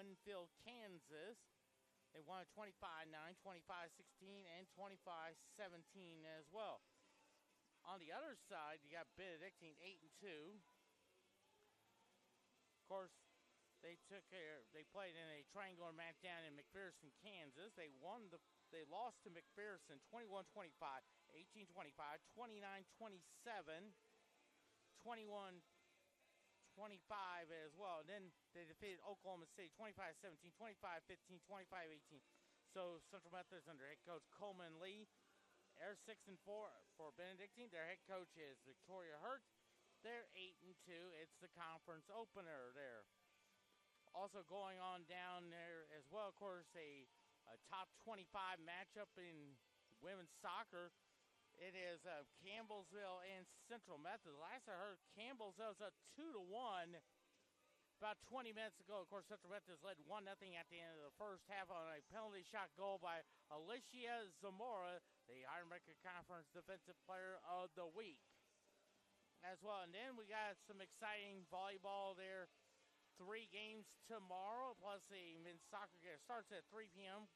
Winfield, Kansas. They won it 25-9, 25-16, and 25-17 as well. On the other side, you got Benedictine 8-2. Of course, they played in a triangular match down in McPherson, Kansas. They lost to McPherson 21-25, 18-25, 29-27, 21-25 as well. And then they defeated Oklahoma City 25-17, 25-15, 25-18. So Central Methodist under head coach Coleman Lee. They're 6-4 for Benedictine. Their head coach is Victoria Hurt. They're 8-2. It's the conference opener there. Also going on down there as well, of course, a top 25 matchup in women's soccer. It is Campbellsville and Central Methodist. Last I heard, Campbellsville was up 2-1 about 20 minutes ago. Of course, Central Methodist led 1-0 at the end of the first half on a penalty shot goal by Alicia Zamora, the Iron Record Conference Defensive Player of the Week as well. And then we got some exciting volleyball there. 3 games tomorrow, plus a men's soccer game. It starts at 3 p.m.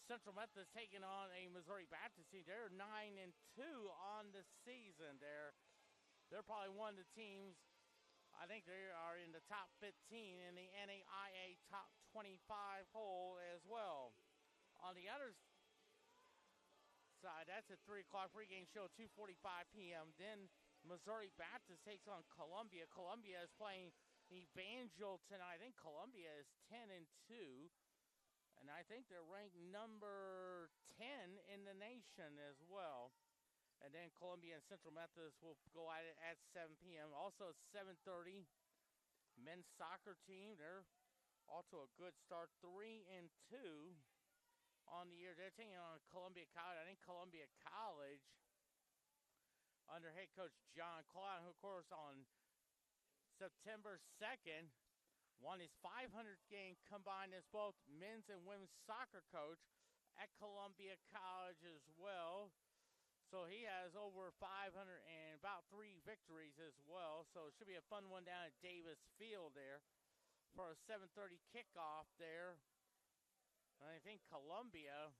Central Methodist taking on a Missouri Baptist team. They're 9-2 on the season. They're probably one of the teams, I think they are in the top 15 in the NAIA top 25 poll as well. On the other side, that's at 3 o'clock pregame show, 2:45 p.m. Then Missouri Baptist takes on Columbia. Columbia is playing Evangel tonight. I think Columbia is 10-2, and I think they're ranked number 10 in the nation as well. And then Columbia and Central Methodist will go at it at 7 p.m. Also 7:30, men's soccer team. They're also a good start, 3-2 on the year. They're taking on Columbia College. I think Columbia College under head coach John Cloud, who of course on September 2nd, won his 500th game combined as both men's and women's soccer coach at Columbia College as well. So he has over 500 and about 3 victories as well. So it should be a fun one down at Davis Field there for a 7:30 kickoff there. And I think Columbia,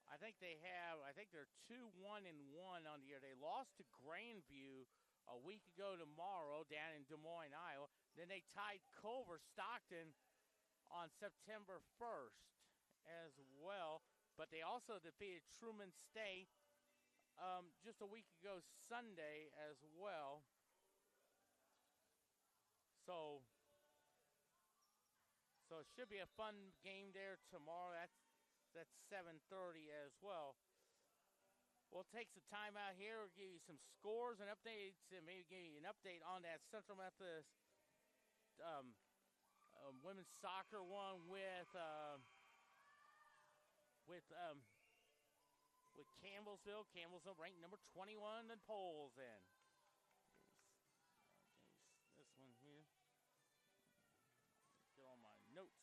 I think they're 2-1-1 on the year. They lost to Grandview a week ago tomorrow down in Des Moines, Iowa. Then they tied Culver Stockton on September 1st as well. But they also defeated Truman State just a week ago Sunday as well. So it should be a fun game there tomorrow. That's 7:30 as well. We'll take some time out here. We'll give you some scores and updates, and maybe give you an update on that Central Methodist women's soccer one with Campbellsville. Campbellsville ranked number 21 in the polls. In this one here. Get all my notes.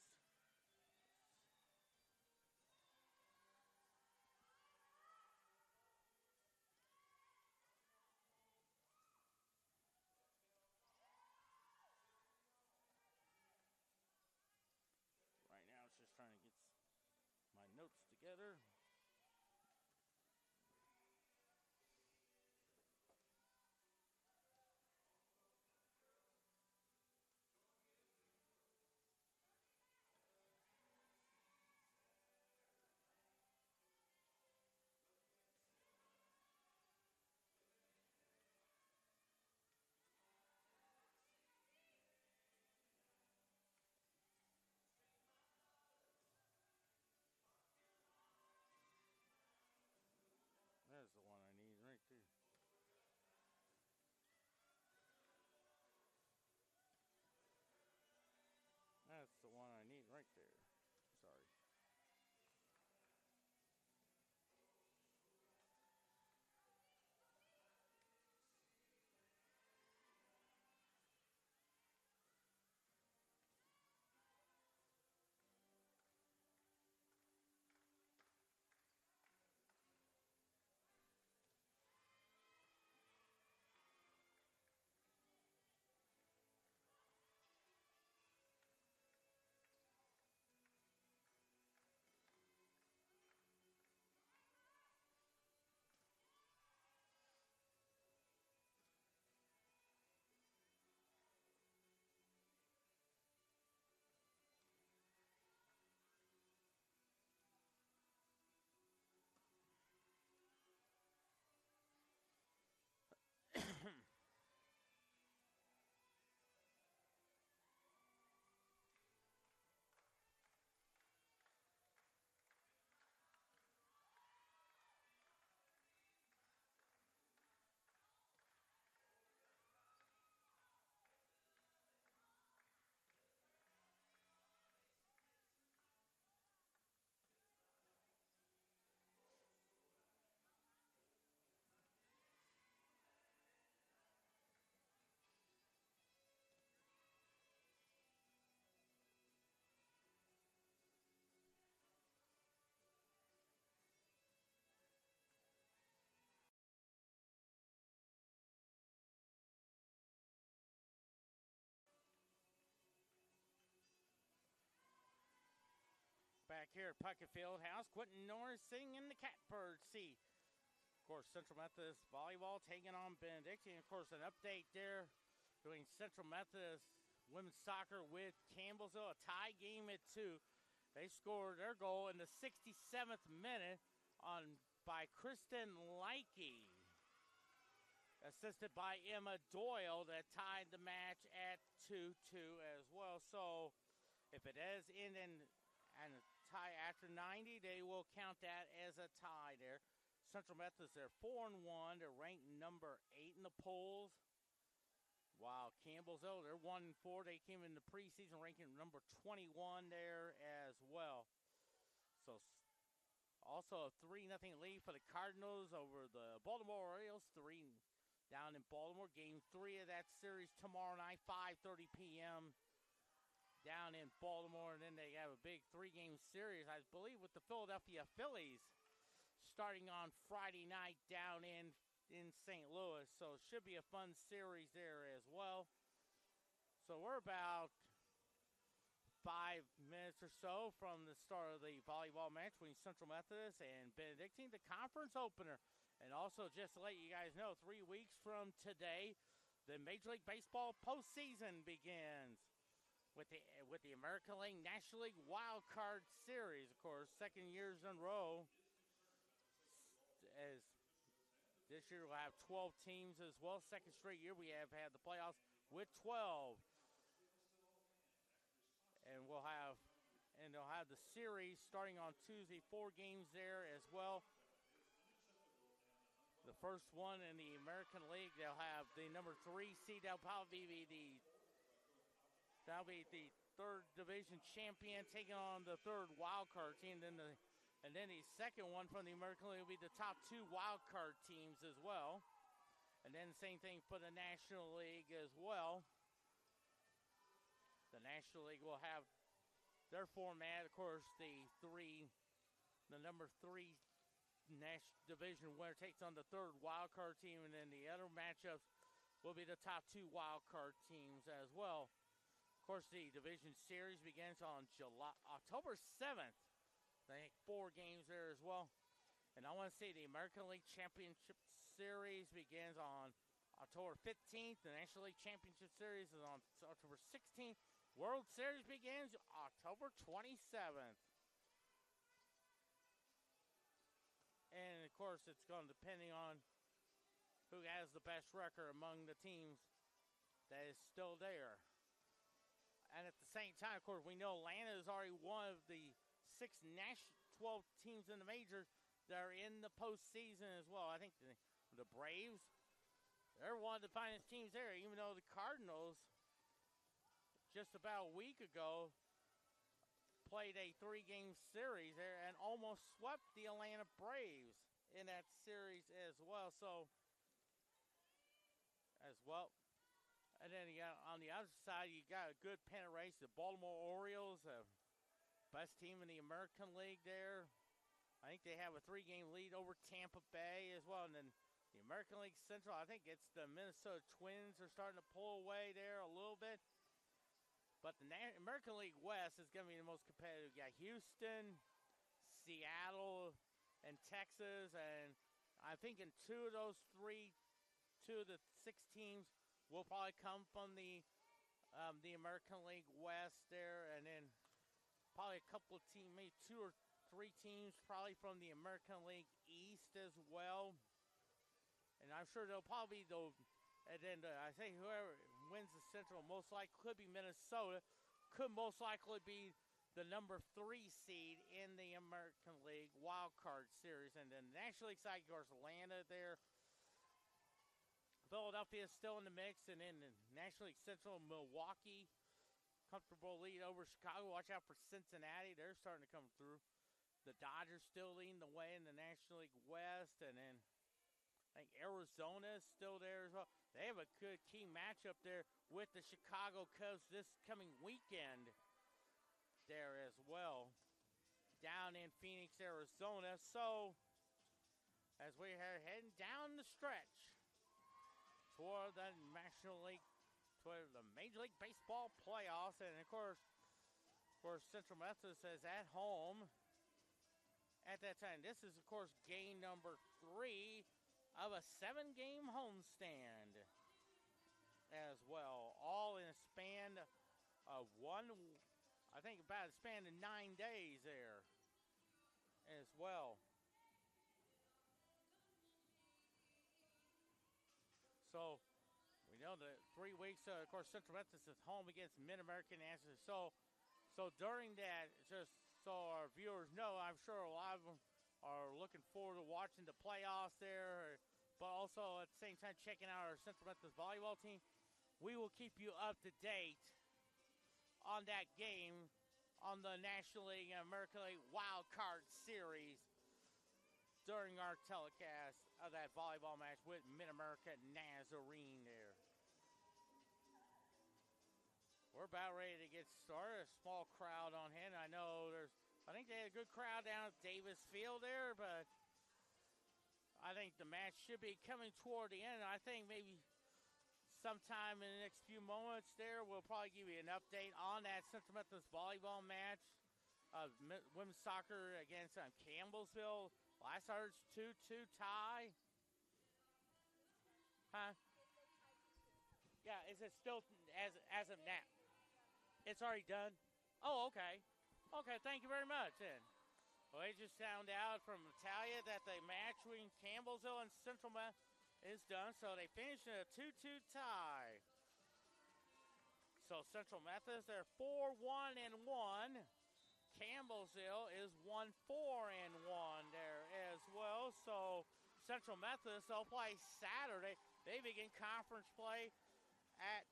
Right now, it's just trying to get my notes together. back here at Puckett Fieldhouse. Quentin Norris sitting in the catbird seat. Of course, Central Methodist Volleyball taking on Benedictine. Of course, an update there between Central Methodist women's soccer with Campbellsville. A tie game at 2. They scored their goal in the 67th minute by Kristen Leike, assisted by Emma Doyle, that tied the match at 2-2 as well. So if it is in and a tie after 90, they will count that as a tie there. Central Methodist, they're 4-1. They're ranked number 8 in the polls. While Campbellsville, they're 1-4. They came in the preseason ranking number 21 there as well. So also a 3-0 lead for the Cardinals over the Baltimore Orioles. 3 down in Baltimore. Game 3 of that series tomorrow night, 5:30 p.m. down in Baltimore. And then they have a big 3-game series, I believe, with the Philadelphia Phillies starting on Friday night down in St. Louis. So it should be a fun series there as well. So we're about 5 minutes or so from the start of the volleyball match between Central Methodist and Benedictine, the conference opener. And also, just to let you guys know, 3 weeks from today, the Major League Baseball postseason begins with the American League National League Wild Card Series. Of course, second years in a row. As this year we'll have 12 teams as well. Second straight year we have had the playoffs with 12. And they'll have the series starting on Tuesday, 4 games there as well. The first one in the American League, they'll have the number 3 seed. That'll probably be the third division champion taking on the third wild card team. And then the second one from the American League will be the top 2 wild card teams as well. And then the same thing for the National League as well. The National League will have their format, of course, the number 3 National Division winner takes on the third wild card team, and then the other matchups will be the top 2 wild card teams as well. Of course, the division series begins on October 7th. I think 4 games there as well. And I want to say the American League Championship Series begins on October 15th. The National League Championship Series is on October 16th. World Series begins October 27th. And, of course, it's going to depending on who has the best record among the teams that is still there. And at the same time, of course, we know Atlanta is already one of the 12 teams in the majors that are in the postseason as well. I think the Braves, they're one of the finest teams there, even though the Cardinals just about a week ago played a 3-game series there and almost swept the Atlanta Braves in that series as well. And then you got, on the other side, you got a good pennant race. The Baltimore Orioles, best team in the American League there. I think they have a 3-game lead over Tampa Bay as well. And then the American League Central, I think it's the Minnesota Twins are starting to pull away there a little bit. But the American League West is going to be the most competitive. You got Houston, Seattle, and Texas. And I think in 2 of the 6 teams will probably come from the American League West there. And then probably a couple of teams, maybe 2 or 3 teams probably from the American League East as well. And I'm sure they'll probably and then I think whoever wins the Central most likely could be Minnesota, could most likely be the number 3 seed in the American League Wild Card Series. And then the National League side, of course, Atlanta there. Philadelphia is still in the mix. And then the National League Central, Milwaukee, comfortable lead over Chicago. Watch out for Cincinnati. They're starting to come through. The Dodgers still leading the way in the National League West. And then I think Arizona is still there as well. They have a good key matchup there with the Chicago Cubs this coming weekend there as well, down in Phoenix, Arizona. So, as we are heading down the stretch toward the National League, toward the Major League Baseball playoffs, and of course, Of course, Central Methodist is at home at that time. This is, of course, game number 3 of a 7-game homestand as well. All in a span of I think about a span of 9 days there as well. So we know that 3 weeks, of course, Central Methodist is home against Mid-American National. So during that, just so our viewers know, I'm sure a lot of them are looking forward to watching the playoffs there, but also at the same time checking out our Central Methodist volleyball team. We will keep you up to date on that game on the National League and American League Wild Card Series during our telecast of that volleyball match with Mid-America Nazarene there. We're about ready to get started. A small crowd on hand. I think they had a good crowd down at Davis Field there, but I think the match should be coming toward the end. I think maybe sometime in the next few moments there, we'll probably give you an update on that Central Methodist volleyball match of women's soccer against Campbellsville. Last I heard it's 2-2 tie. Huh? Yeah, is it still as of now? It's already done? Oh, okay. Okay, thank you very much then. Well, they just found out from Natalia that the match between Campbellsville and Central Methodist is done, so they finished in a 2-2 tie. So Central Methodist, they're 4-1-1. Campbellsville is 1-4-1 there as well. So Central Methodist, they'll play Saturday. They begin conference play at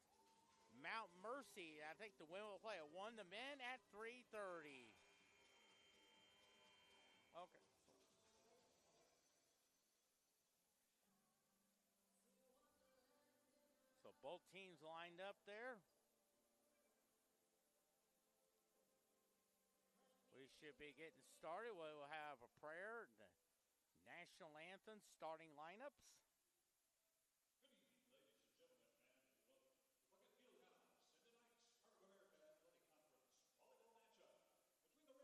Mount Mercy. I think the women will play at 1, the men at 3:30. Okay. So both teams lined up there. We should be getting started. We will have a prayer, the national anthem, starting lineups. Good evening, ladies and gentlemen, and welcome. Look at Fieldhouse in tonight's Heart of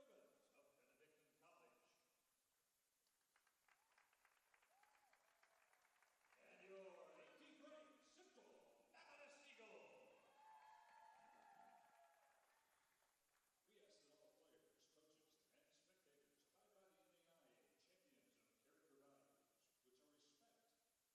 America Athletic Conference volleyball matchup between the Ravens of Benedictine College and your 18th grade Central Methodist Eagles. We ask that all players, coaches, and spectators abide by the NAIA champions of character values, which are respect,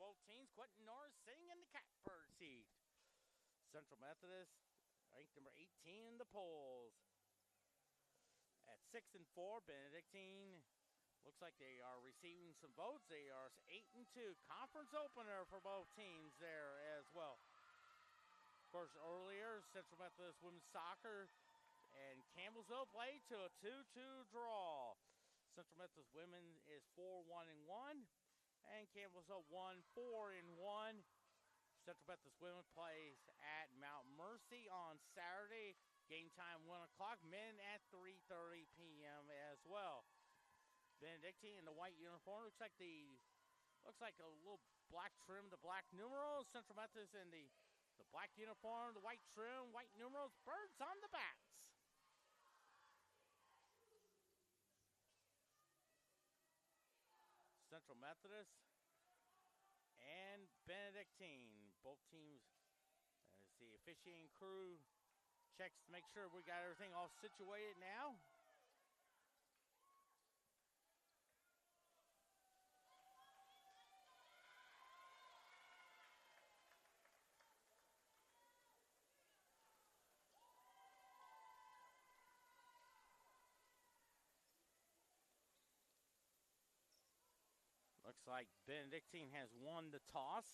both teams. Quentin Norris sitting in the catbird seat. Central Methodist ranked number 18 in the polls. At 6-4, Benedictine looks like they are receiving some votes. They are 8-2. Conference opener for both teams there as well. Of course, earlier, Central Methodist women's soccer and Campbellsville played to a 2-2 draw. Central Methodist women is 4-1-1, and Campbellsville 1-4-1. Central Methodist women plays at Mount Mercy on Saturday. Game time 1 o'clock. Men at 3:30 p.m. as well. Benedictine in the white uniform looks like a little black trim, the black numerals. Central Methodist in the black uniform, the white trim, white numerals, birds on the bats. Central Methodist and Benedictine, both teams. As the officiating crew checks to make sure we got everything all situated now. Looks like Benedictine has won the toss,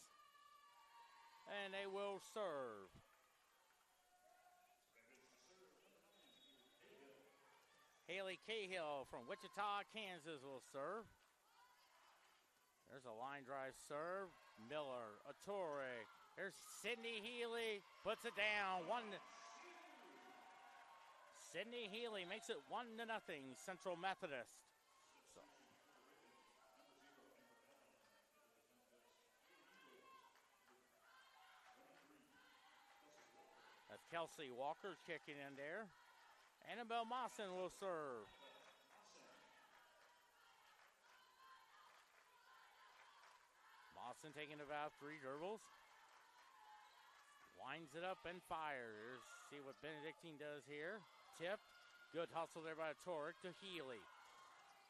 and they will serve. Haley Cahill from Wichita, Kansas will serve. There's a line drive serve. Miller, Attore. There's Sydney Healy, puts it down. Sydney Healy makes it 1-0, Central Methodist. So, that's Kelsey Walker kicking in there. Annabelle Mawson will serve. Mawson taking about 3 dribbles. Winds it up and fires. See what Benedictine does here. Tipped. Good hustle there by Torek to Healy.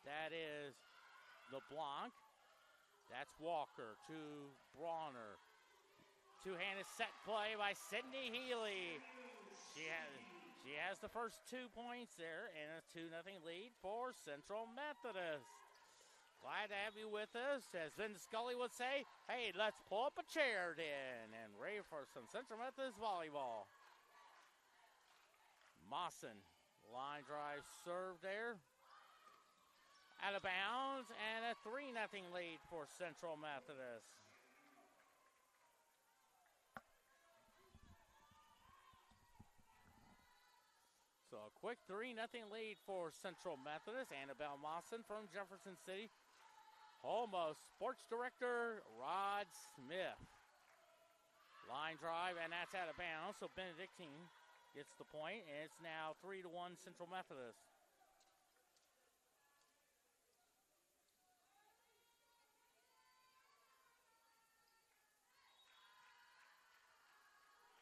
That is LeBlanc. That's Walker to Bronner. Two-handed set play by Sydney Healy. She has the first 2 points there and a 2-0 lead for Central Methodist. Glad to have you with us. As Vince Scully would say, hey, let's pull up a chair then and ready for some Central Methodist volleyball. Mawson, line drive serve there. Out of bounds and a 3-0 lead for Central Methodist. So a quick 3-0 lead for Central Methodist. Annabelle Mawson from Jefferson City. Home of Sports Director Rod Smith. Line drive, and that's out of bounds. So Benedictine gets the point, and it's now 3-1 Central Methodist.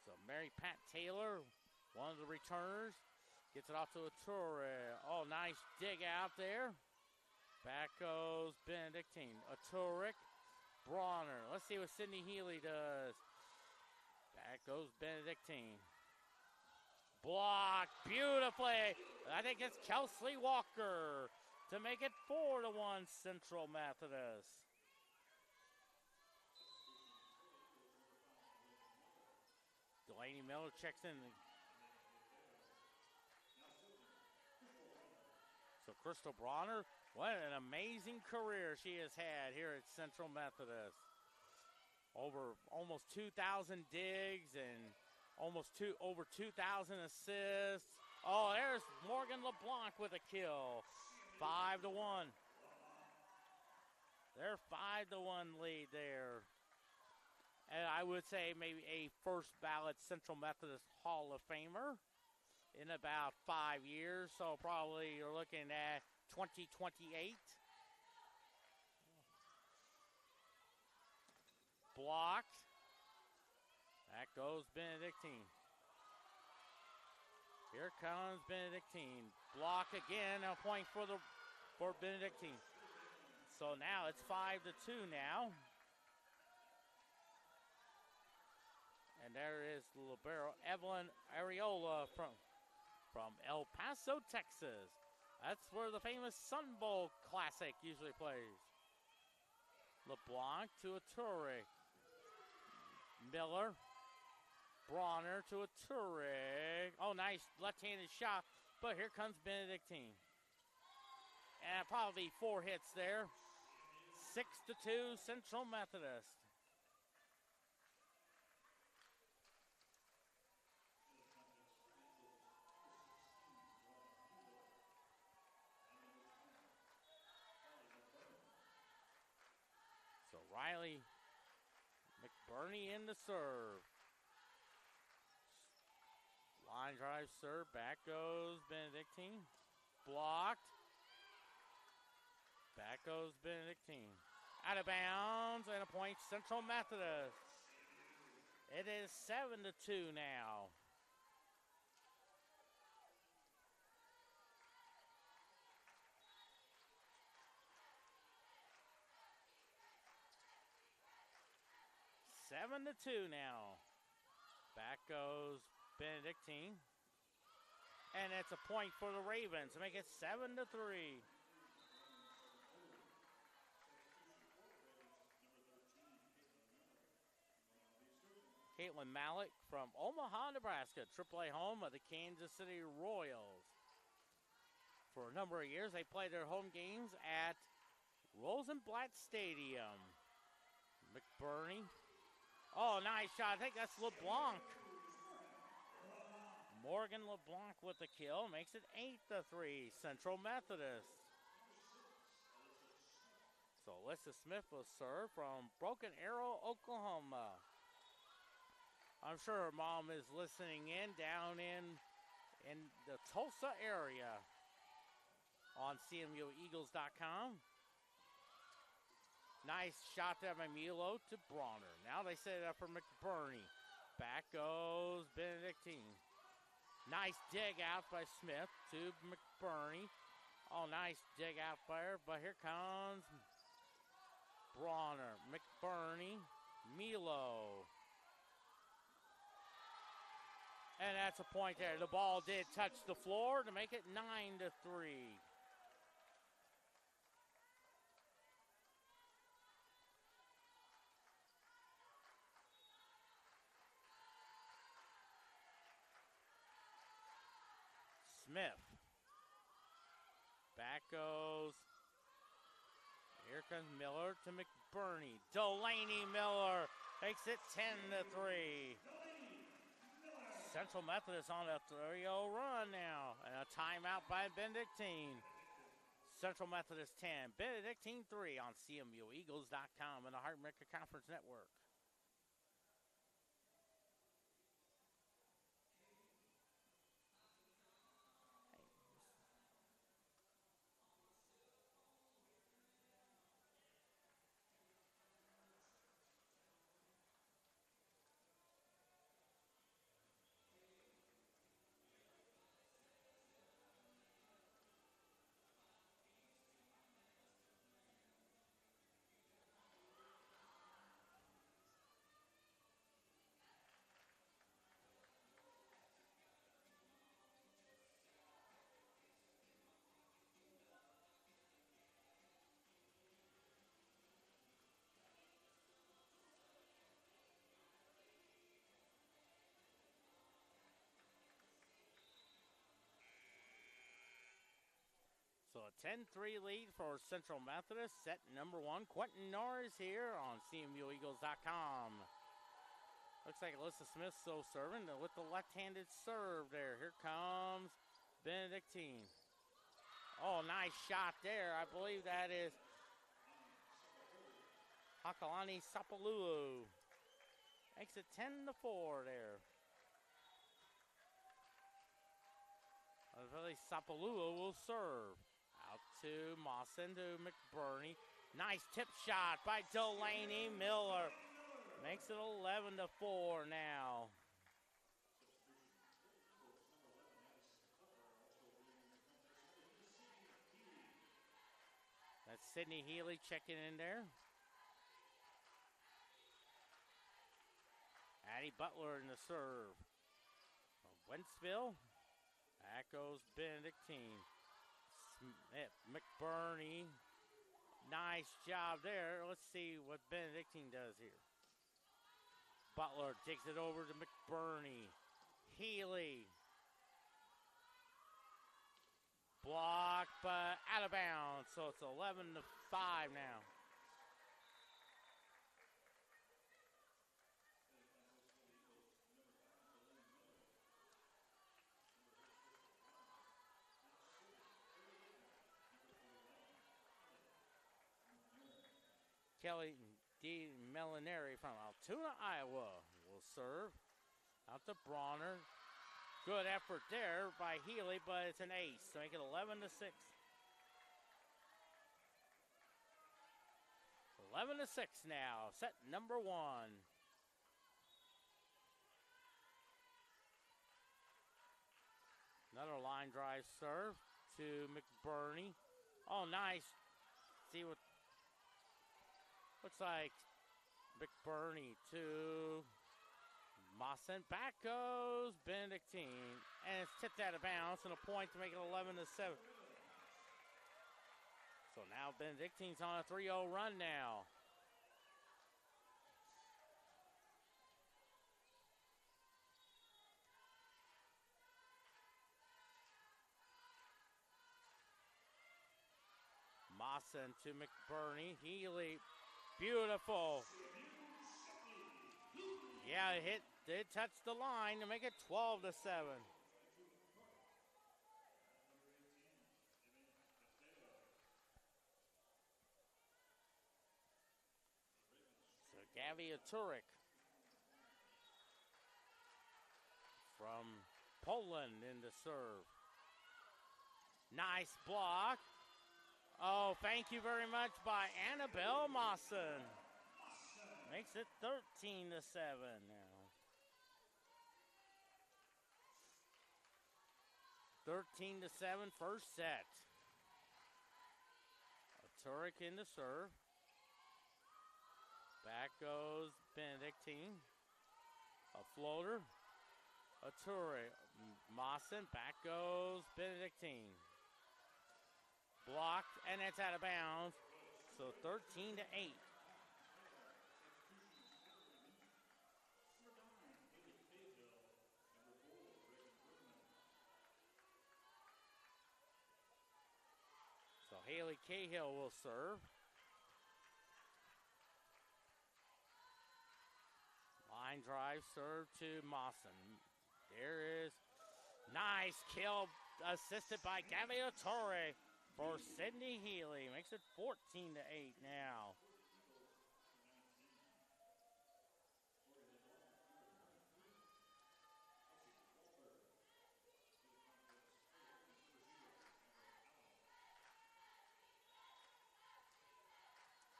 So Mary Pat Taylor, one of the returners, gets it off to Attore. Oh, nice dig out there. Back goes Benedictine. Attore, Bronner. Let's see what Sydney Healy does. Back goes Benedictine. Blocked beautifully. I think it's Kelsey Walker to make it 4-1 Central Methodist. Delaney Miller checks in. So Crystal Bronner, what an amazing career she has had here at Central Methodist. Over almost 2,000 digs and over 2,000 assists. Oh, there's Morgan LeBlanc with a kill. 5-1. They're 5-1 lead there. And I would say maybe a first ballot Central Methodist Hall of Famer in about 5 years. So probably you're looking at 2028. Blocked. That goes Benedictine. Here comes Benedictine. Block again. A point for Benedictine. So now it's 5-2 now. And there is the libero, Evelyn Areola from El Paso, Texas. That's where the famous Sun Bowl Classic usually plays. LeBlanc to Ature. Miller. Bronner to Ature. Oh, nice left-handed shot. But here comes Benedictine. And probably 4 hits there. 6-2 Central Methodist. So Riley McBurney in the serve. Line drive serve. Back goes Benedictine. Blocked. Back goes Benedictine. Out of bounds and a point Central Methodist. It is 7-2 now. Seven to 2 now. Back goes Benedictine. And it's a point for the Ravens to make it 7-3. Caitlin Malik from Omaha, Nebraska, AAA home of the Kansas City Royals. For a number of years, they played their home games at Rosenblatt Stadium. McBurney. Oh, nice shot. I think that's LeBlanc. Morgan LeBlanc with the kill. Makes it 8-3. Central Methodist. So Alyssa Smith will serve from Broken Arrow, Oklahoma. I'm sure her mom is listening in down in the Tulsa area on CMUEagles.com. Nice shot there by Milo to Bronner. Now they set it up for McBurney. Back goes Benedictine. Nice dig out by Smith to McBurney. Oh, nice dig out there, but here comes Bronner, McBurney, Milo. And that's a point there. The ball did touch the floor to make it 9-3. Smith. Back goes. Here comes Miller to McBurney. Delaney Miller makes it 10-3. Central Methodist on a 3-0 run now. And a timeout by Benedictine. Central Methodist 10, Benedictine 3 on CMUEagles.com and the Heart America Conference Network. So a 10-3 lead for Central Methodist. Set number 1, Quentin Norris here on CMUEagles.com. Looks like Alyssa Smith still serving with the left-handed serve there. Here comes Benedictine. Oh, nice shot there. I believe that is Hakalani Sapalulu. Makes it 10-4 there. I believe Sapalulu will serve. Out to Mawson to McBurney. Nice tip shot by Delaney Miller. Makes it 11-4 now. That's Sydney Healy checking in there. Maddie Butler in the serve. Wentzville. Back goes Benedictine. Smith, McBurney. Nice job there. Let's see what Benedictine does here. Butler takes it over to McBurney. Healy. Blocked, but out of bounds. So it's 11-5 now. Kelly D. Melinari from Altoona, Iowa will serve. Out to Bronner. Good effort there by Healy, but it's an ace to make it 11-6. 11-6 now. Set number 1. Another line drive serve to McBurney. Oh, nice. See what looks like McBurney to Mawson. Back goes Benedictine. And it's tipped out of bounds and a point to make it 11-7. So now Benedictine's on a 3-0 run now. Mawson to McBurney. Healy. Beautiful. Yeah, it did touch the line to make it 12-7. So Gavia Turek from Poland in the serve. Nice block. Oh, thank you very much by Annabelle Mawson. Makes it 13-7 now. 13-7 first set. A Turek in the serve. Back goes Benedictine. A floater. A Turek. Mawson. Back goes Benedictine. Blocked, and it's out of bounds. So 13-8. So Haley Cahill will serve. Line drive serve to Mawson. There is nice kill assisted by Gavia Torre. For Sydney Healy. Makes it 14-8 now.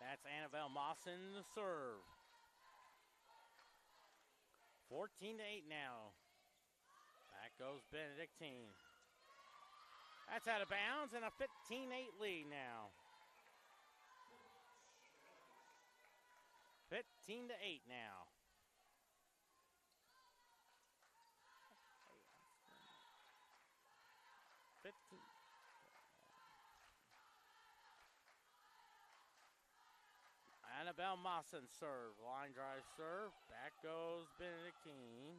That's Annabelle Mawson to serve. 14-8 now. Back goes Benedictine. That's out of bounds and a 15-8 lead now. 15-8 now. Annabelle Mawson serve. Line drive serve. Back goes Benedictine.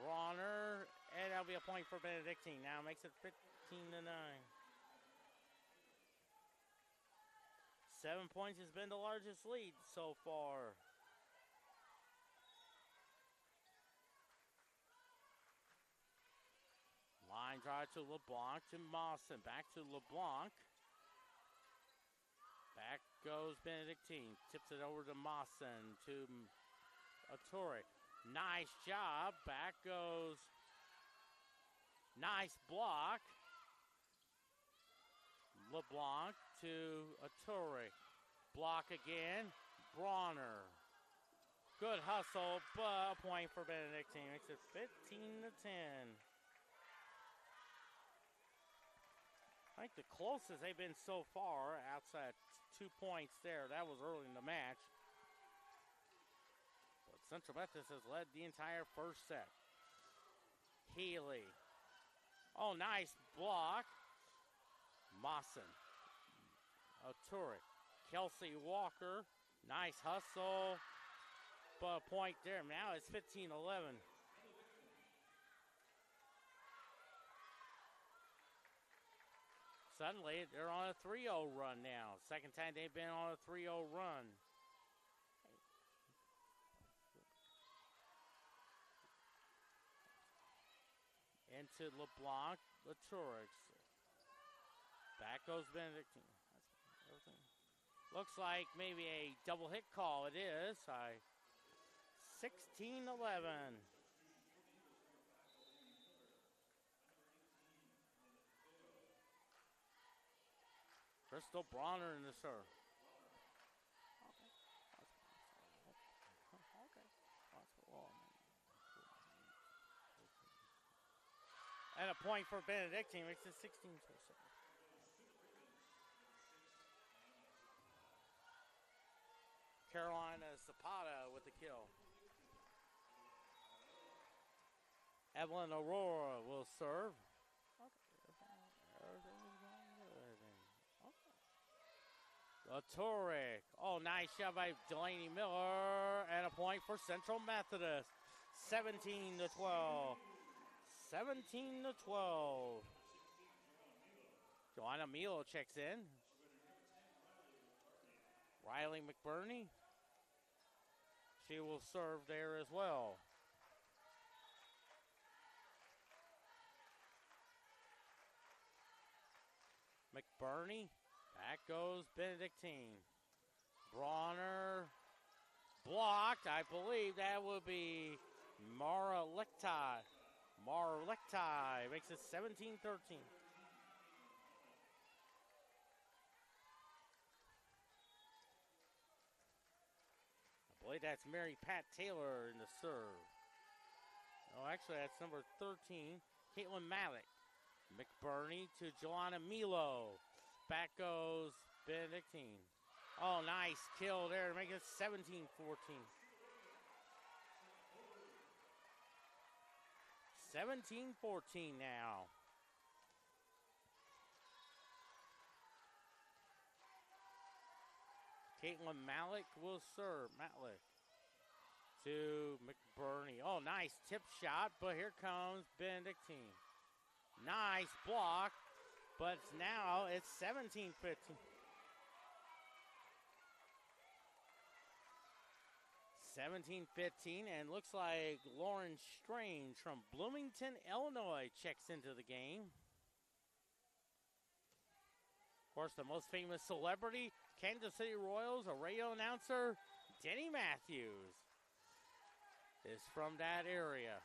Bronner. And that'll be a point for Benedictine. Now makes it 15-9. 7 points has been the largest lead so far. Line drive to LeBlanc to Mawson. Back to LeBlanc. Back goes Benedictine. Tips it over to Mawson to Attore. Nice job. Back goes. Nice block. LeBlanc to Attore. Block again. Bronner. Good hustle, but a point for Benedictine. Makes it 15-10. I think the closest they've been so far, outside 2 points there, that was early in the match. But Central Methodist has led the entire first set. Healy. Oh, nice block. Mawson. Turek. Kelsey Walker. Nice hustle. But a point there. Now it's 15-11. Suddenly, they're on a 3-0 run now. Second time they've been on a 3-0 run. Into LeBlanc, Turek. Back goes Benedictine. Looks like maybe a double hit call. It is. 16-11. Crystal Bronner in the serve. And a point for Benedictine, makes it 16-7. Carolina Zapata with the kill. Evelyn Aurora will serve. Turek. Oh, nice shot by Delaney Miller. And a point for Central Methodist. 17-12. 17-12. Joanna Milo checks in. Riley McBurney. She will serve there as well. McBurney. Back goes Benedictine. Bronner. Blocked. I believe that would be Mara Lectai. Mara Lectai makes it 17-13. I believe that's Mary Pat Taylor in the serve. Oh, actually, that's number 13, Caitlin Malik. McBurney to Joanna Milo. Back goes Benedictine. Oh, nice kill there to make it 17-14. 17-14 now. Caitlin Malik will serve. Malik to McBurney. Oh, nice tip shot, but here comes Benedictine. Nice block, but now it's 17-15. 17-15, and looks like Lauren Strange from Bloomington, Illinois checks into the game. Of course, the most famous celebrity, Kansas City Royals, a radio announcer, Denny Matthews, is from that area.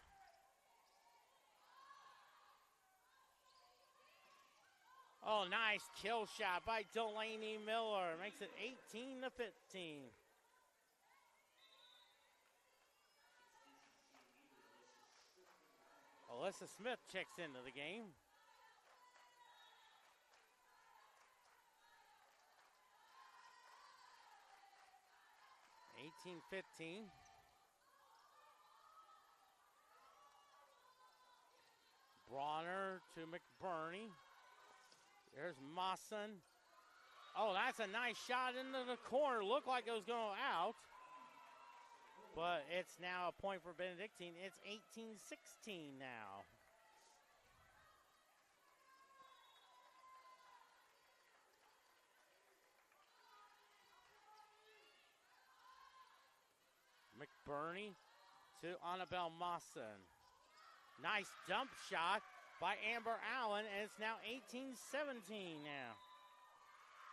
Oh, nice kill shot by Delaney Miller. Makes it 18-15. Alyssa Smith checks into the game. (18-15). Bronner to McBurney. There's Mawson. Oh, that's a nice shot into the corner. Looked like it was going out. But it's now a point for Benedictine. It's 18-16 now. McBurney to Annabelle Mawson. Nice dump shot by Amber Allen, and it's now 18-17 now.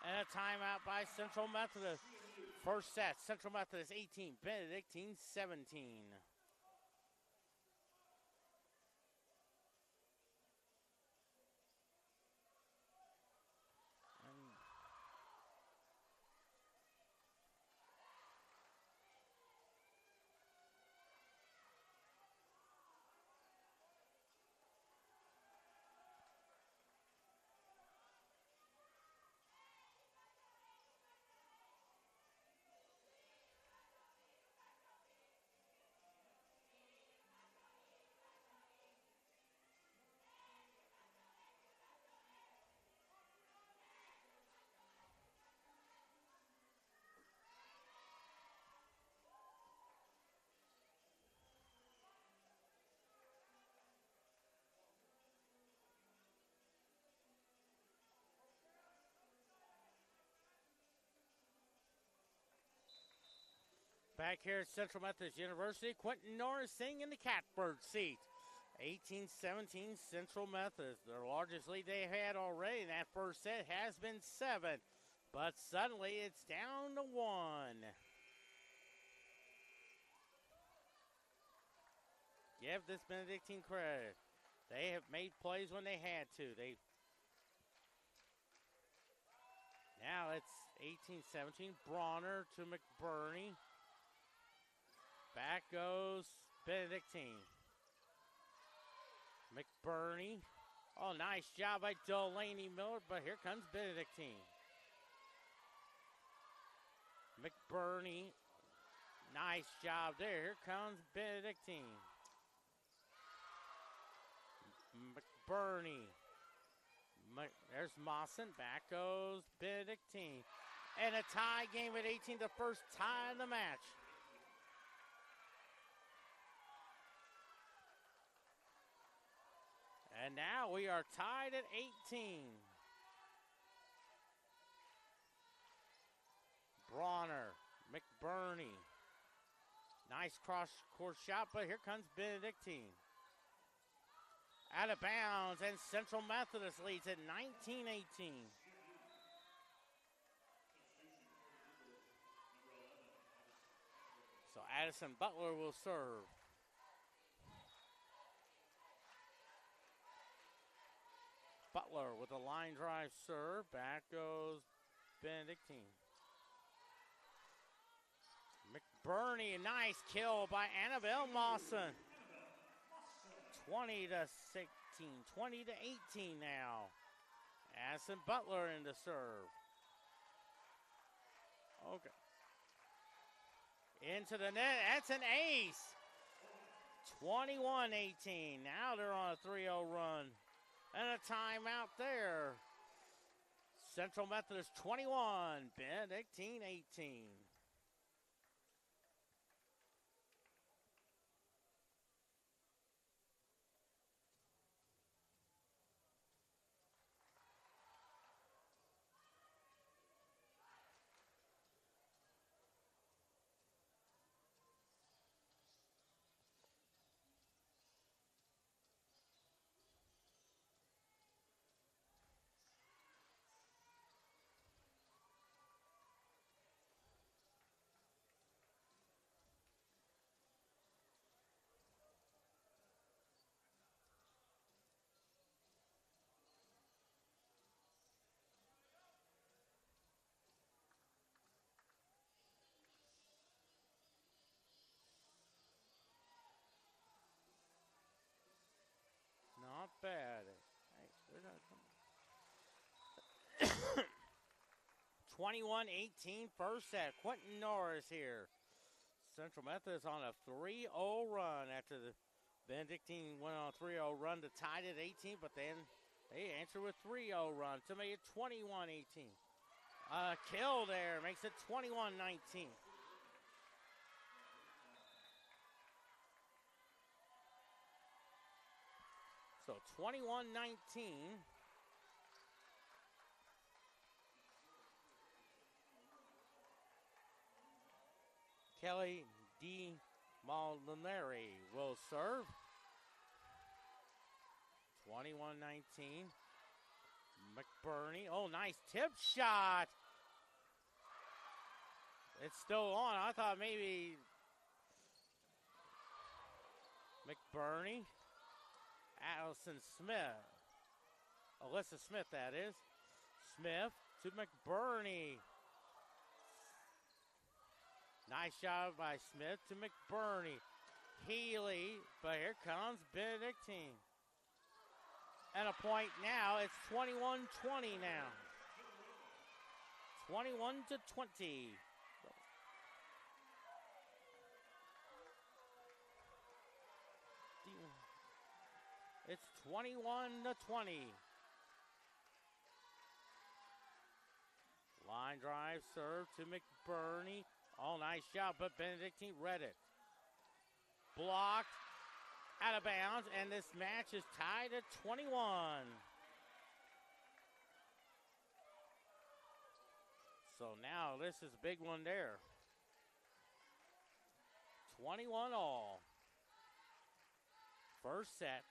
And a timeout by Central Methodist. First set, Central Methodist 18, Benedictine 17. Back here at Central Methodist University, Quentin Norris sitting in the catbird seat. 18-17 Central Methodist. Their largest lead they had already in that first set has been 7. But suddenly it's down to 1. Give this Benedictine credit. They have made plays when they had to. Now it's 18-17. Bronner to McBurney. Back goes Benedictine. McBurney. Oh, nice job by Delaney Miller, but here comes Benedictine. McBurney. Nice job there. Here comes Benedictine. McBurney. There's Mawson. Back goes Benedictine. And a tie game at 18, the first tie of the match. And now we are tied at 18. Bronner, McBurney. Nice cross-court shot, but here comes Benedictine. Out of bounds, and Central Methodist leads at 19-18. So Addison Butler will serve. Butler with a line drive serve. Back goes Benedictine. McBurney, a nice kill by Annabelle Mawson. 20-16, 20-18 now. Addison Butler in the serve. Okay. Into the net. That's an ace. 21-18. Now they're on a 3-0 run. And a timeout there. Central Methodist 21, Benedictine 18. Not bad. Hey, where's that coming? 21-18 first set. Quentin Norris here. Central Methodist on a 3-0 run after the Benedictine went on a 3-0 run to tie it at 18, but then they answered with 3-0 run to make it 21-18. Kill there makes it 21-19. So 21-19. Kelly D. Molinari will serve. 21-19. McBurney. Oh, nice tip shot. It's still on. I thought maybe McBurney. Allison Smith. Alyssa Smith, that is. Smith to McBurney. Nice job by Smith to McBurney. Healy, but here comes Benedictine. And a point now. It's 21-20 now. 21-20. It's 21-20. Line drive serve to McBurney. Oh, nice job, but Benedictine read it. Blocked, out of bounds, and this match is tied at 21. So now this is a big one there. 21 all. First set.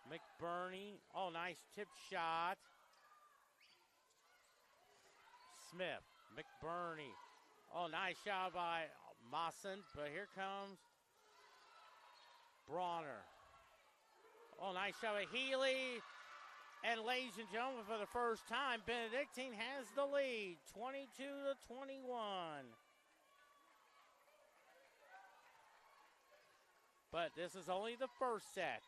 McBurney. Oh, nice tip shot. Smith. McBurney. Oh, nice shot by Mawson. But here comes Bronner. Oh, nice shot by Healy. And ladies and gentlemen, for the first time, Benedictine has the lead, 22-21. But this is only the first set.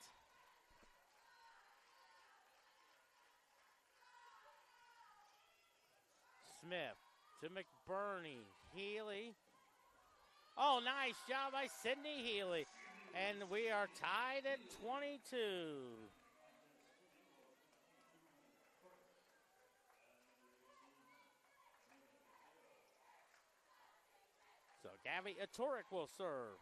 Smith to McBurney. Healy. Oh, nice job by Sydney Healy. And we are tied at 22. So Gabby Atoric will serve.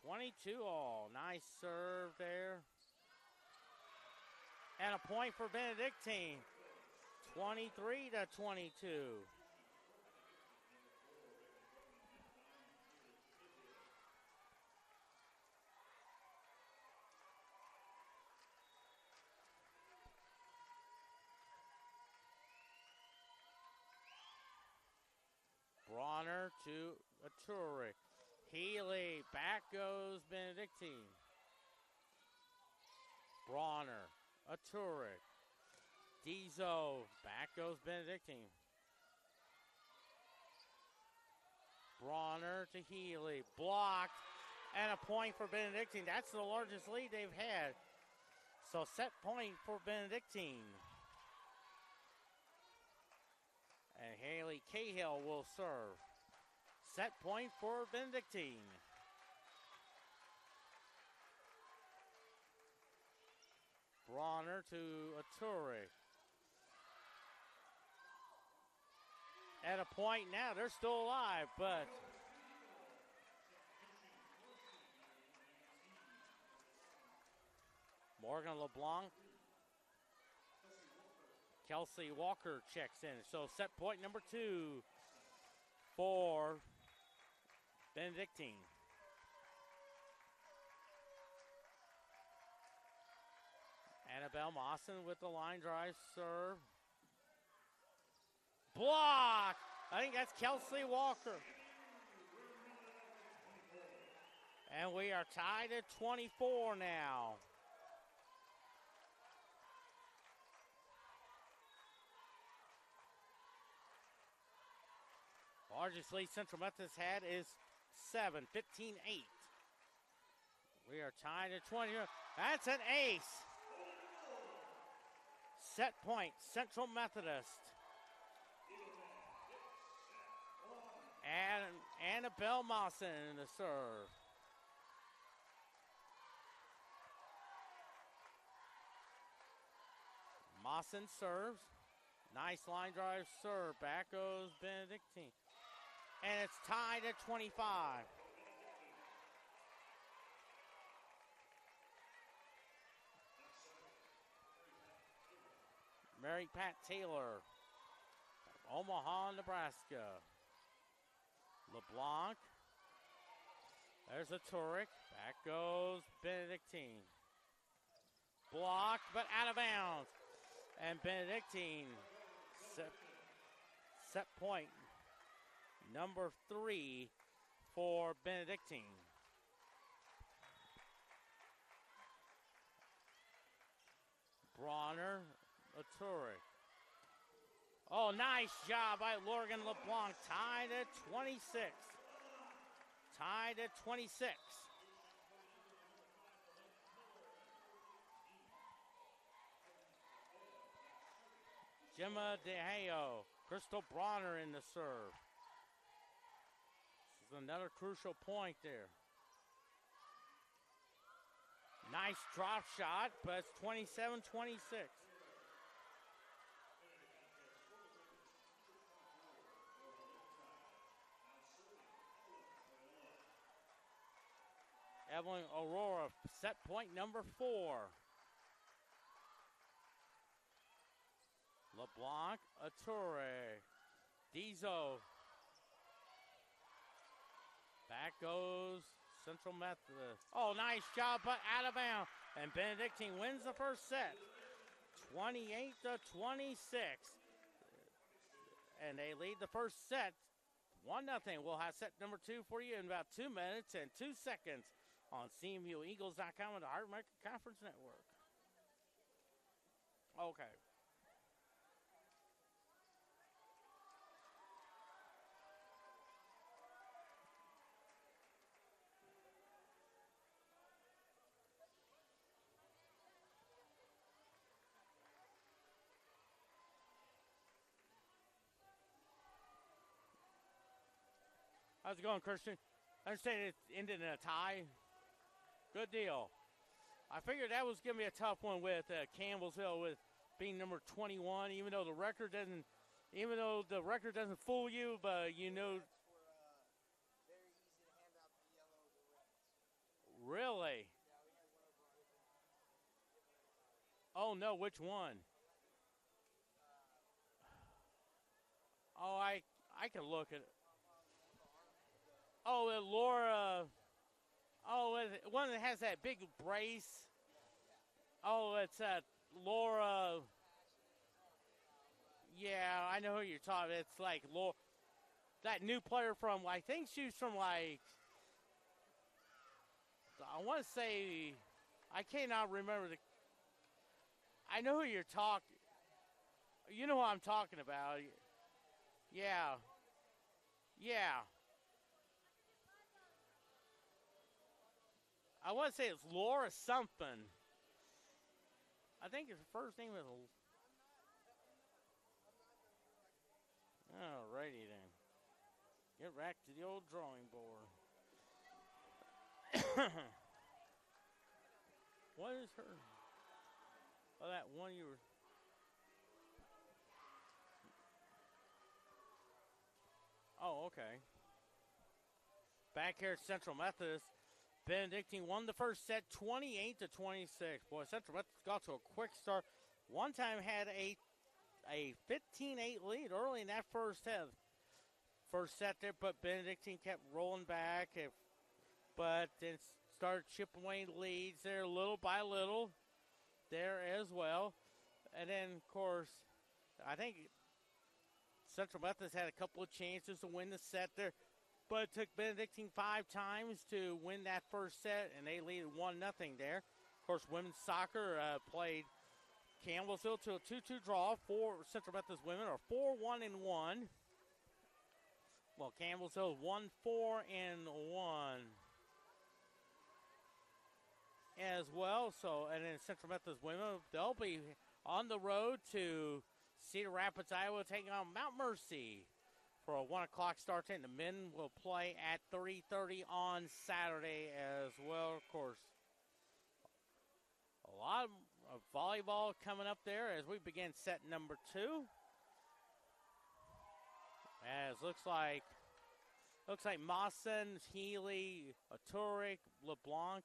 $22 all. Nice serve there. And a point for Benedictine. 23-22. Bronner to Aturic. Healy, back goes Benedictine. Bronner, Aturic. Dizo, back goes Benedictine. Bronner to Healy, blocked, and a point for Benedictine. That's the largest lead they've had. So set point for Benedictine. And Haley Cahill will serve. Set point for Benedictine. Bronner to Aturi. At a point now, they're still alive, but Morgan LeBlanc. Kelsey Walker checks in. So set point number 2 for Benedictine. Annabelle Mawson with the line drive serve. Block! I think that's Kelsey Walker. And we are tied at 24 now. Largest lead Central Methodist had is 7, 15-8. We are tied at 20. That's an ace. Set point, Central Methodist. And Annabelle Mawson in the serve. Mawson serves. Nice line drive serve. Back goes Benedictine. And it's tied at 25. Mary Pat Taylor, Omaha, Nebraska. LeBlanc. There's a Turek. Back goes Benedictine. Blocked, but out of bounds. And Benedictine set point number 3 for Benedictine. Bronner, Aturi. Oh, nice job by Logan LeBlanc. Tied at 26. Tied at 26. Gemma DeHeo. Crystal Bronner in the serve. This is another crucial point there. Nice drop shot, but it's 27-26. Evelyn Aurora, set point number 4. LeBlanc, Ature, Dizo. Back goes Central Methodist. Oh, nice job, but out of bounds. And Benedictine wins the first set, 28-26. And they lead the first set, 1-0. We'll have set number 2 for you in about 2 minutes and 2 seconds on CMUEagles.com and the Heart America Conference Network. Okay. How's it going, Christian? I understand it ended in a tie. Good deal. I figured that was going to be a tough one with Campbellsville with being number 21, even though the record doesn't fool you, but you know. Very easy to hand out the yellow to reds. Really? Yeah, we had one over our Oh no, which one? Oh, I can look at it. Oh, Laura. Oh, one that has that big brace. Oh, it's Laura. Yeah, I know who you're talking about. It's like Laura, that new player from, I think she's from like, I want to say, I cannot remember the, I know who you're talking, you know who I'm talking about. Yeah. Yeah. I want to say it's Laura something. I think his first name is. Alrighty then. Get back to the old drawing board. What is her? Oh, that one you were. Oh, okay. Back here at Central Methodist, Benedictine won the first set 28-26. Boy, Central Methodist got to a quick start. One time had a 15-8 lead early in that first set there, but Benedictine kept rolling back. But then started chipping away leads there little by little there as well. And then, of course, I think Central Methodist had a couple of chances to win the set there. But it took Benedictine 5 times to win that first set, and they lead 1-0 there. Of course, women's soccer played Campbellsville to a 2-2 draw. Central Methodist women are 4-1-1. Well, Campbellsville 1-4-1 as well. So, and then Central Methodist women, they'll be on the road to Cedar Rapids, Iowa, taking on Mount Mercy for a 1 o'clock start time. The men will play at 3:30 on Saturday as well. Of course, a lot of volleyball coming up there as we begin set number 2. As looks like Mawson, Healy, Aturic, LeBlanc,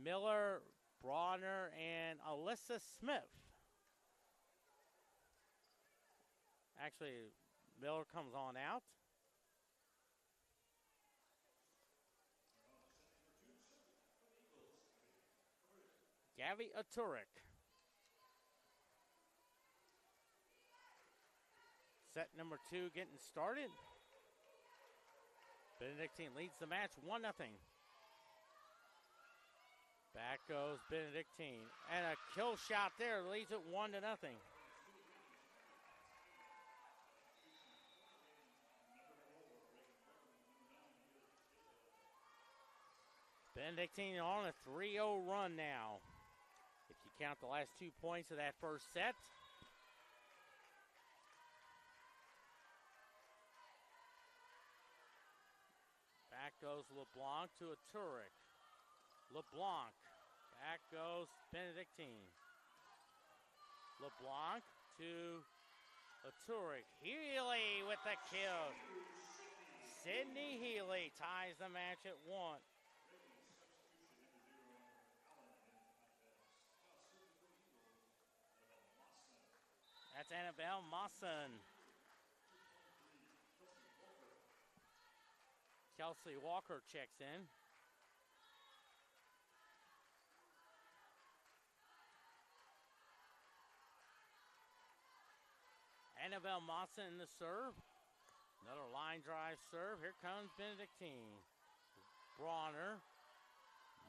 Miller, Bronner, and Alyssa Smith. Actually, Miller comes on out. Gabby Aturic. Set number 2 getting started. Benedictine leads the match 1-0. Back goes Benedictine. And a kill shot there leads it 1-0. Benedictine on a 3-0 run now. If you count the last 2 points of that first set. Back goes LeBlanc to Aturic. LeBlanc. Back goes Benedictine. LeBlanc to Aturic. Healy with the kill. Sydney Healy ties the match at 1. That's Annabelle Mawson. Kelsey Walker checks in. Annabelle Mawson in the serve. Another line drive serve. Here comes Benedictine. Bronner.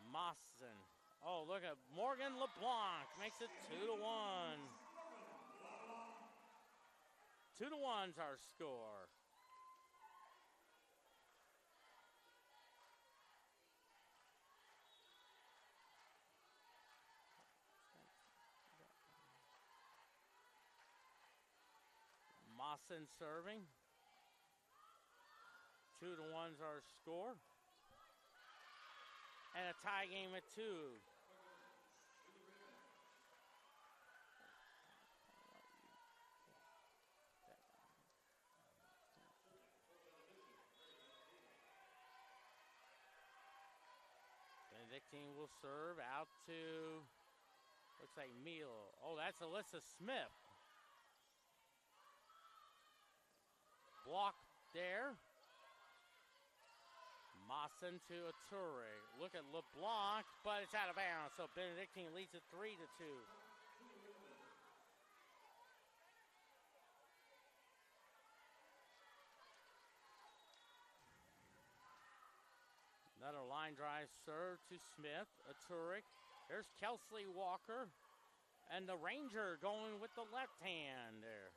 Mawson. Oh, look at Morgan LeBlanc. Makes it 2-1. 2-1's our score. Mawson serving. 2-1's our score. And a tie game at 2. Benedictine will serve out to, looks like Meal. Oh, that's Alyssa Smith. Block there. Mawson to Ature. Look at LeBlanc, but it's out of bounds. So Benedictine leads it 3-2. Another line drive serve to Smith. Ature. There's Kelsey Walker. And the Ranger going with the left hand there.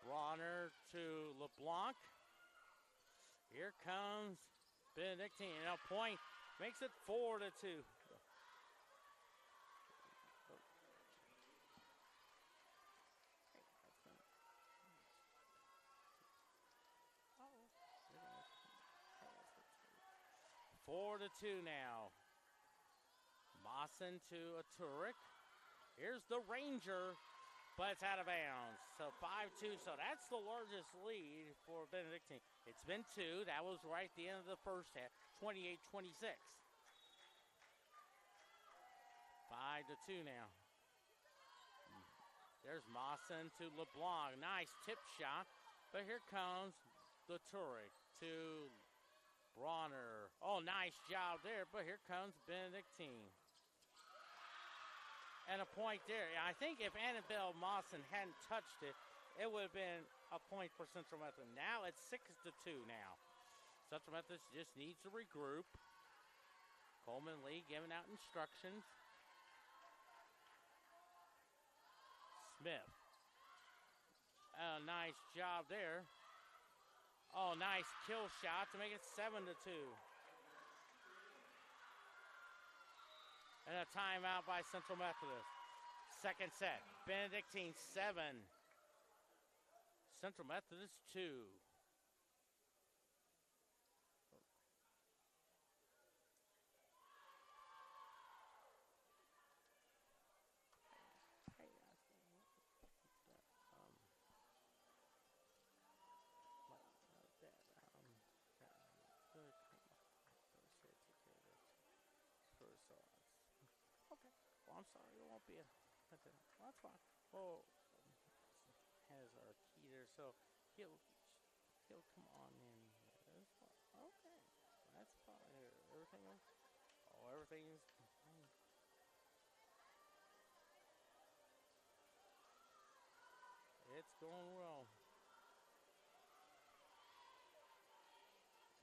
Bronner to LeBlanc. Here comes Benedictine. And a point makes it 4-2. Four to 2 now. Mawson to Ature. Here's the Ranger, but it's out of bounds. So 5-2. So that's the largest lead for Benedictine. It's been 2. That was right at the end of the first half. 28-26. 5-2 now. There's Mawson to LeBlanc. Nice tip shot. But here comes the Ature to Bronner. Oh, nice job there, but here comes Benedictine. And a point there. I think if Annabelle Mawson hadn't touched it, it would have been a point for Central Methodist. Now it's 6-2 now. Central Methodist just needs to regroup. Coleman Lee giving out instructions. Smith. Nice job there. Oh, nice kill shot to make it 7-2. And a timeout by Central Methodist. Second set. Benedictine 7. Central Methodist 2. I'm sorry, it won't be that's fine. Oh, has our key there, so he'll come on in. Okay, that's fine. Everything is. Oh, everything is. It's going well.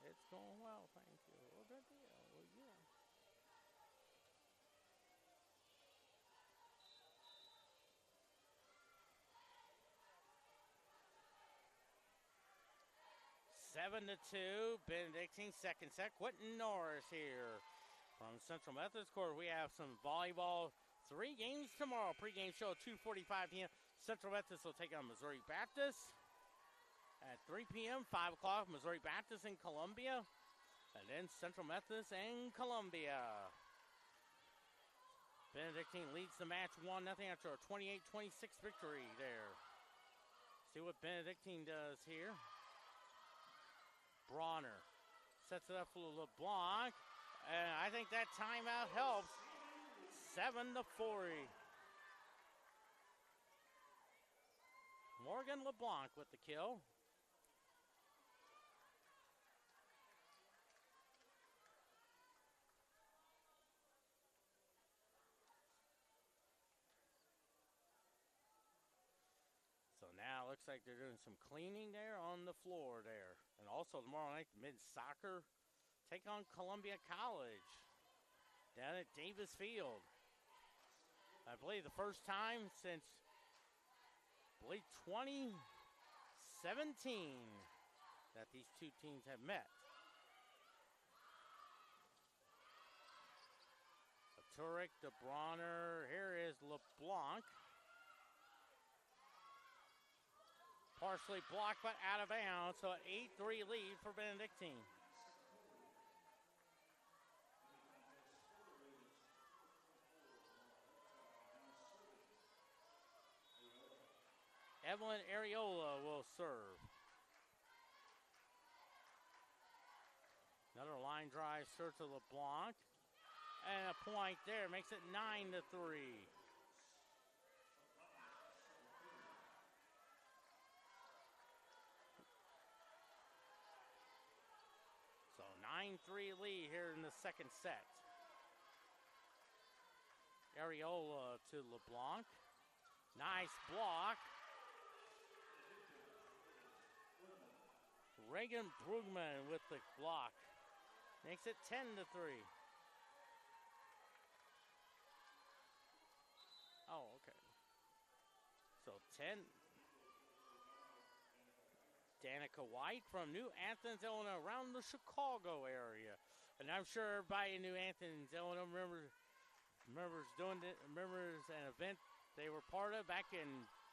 It's going well, thank you. Well, good deal. Well, yeah. Seven to 2, Benedictine second set. Quentin Norris here from Central Methodist Court. We have some volleyball, 3 games tomorrow. Pre-game show at 2:45 p.m. Central Methodist will take on Missouri Baptist at 3 p.m. 5 o'clock, Missouri Baptist in Columbia, and then Central Methodist in Columbia. Benedictine leads the match 1-0 after a 28-26 victory there. See what Benedictine does here. Bronner sets it up for LeBlanc, and I think that timeout helps. 7-40. Morgan LeBlanc with the kill. So now it looks like they're doing some cleaning there on the floor there. And also tomorrow night, men's soccer take on Columbia College down at Davis Field. I believe the first time since, 2017 that these two teams have met. Turek, DeBronner, here is LeBlanc. Partially blocked, but out of bounds, so an 8-3 lead for Benedictine. Evelyn Areola will serve. Another line drive serve to LeBlanc. And a point there makes it 9-3. So 9-3 lead here in the second set. Areola to LeBlanc. Nice block. Reagan Brugman with the block. Makes it 10-3. Oh, okay. So 10. Danica White from New Athens, Illinois, around the Chicago area. And I'm sure everybody in New Athens, Illinois remembers an event they were part of back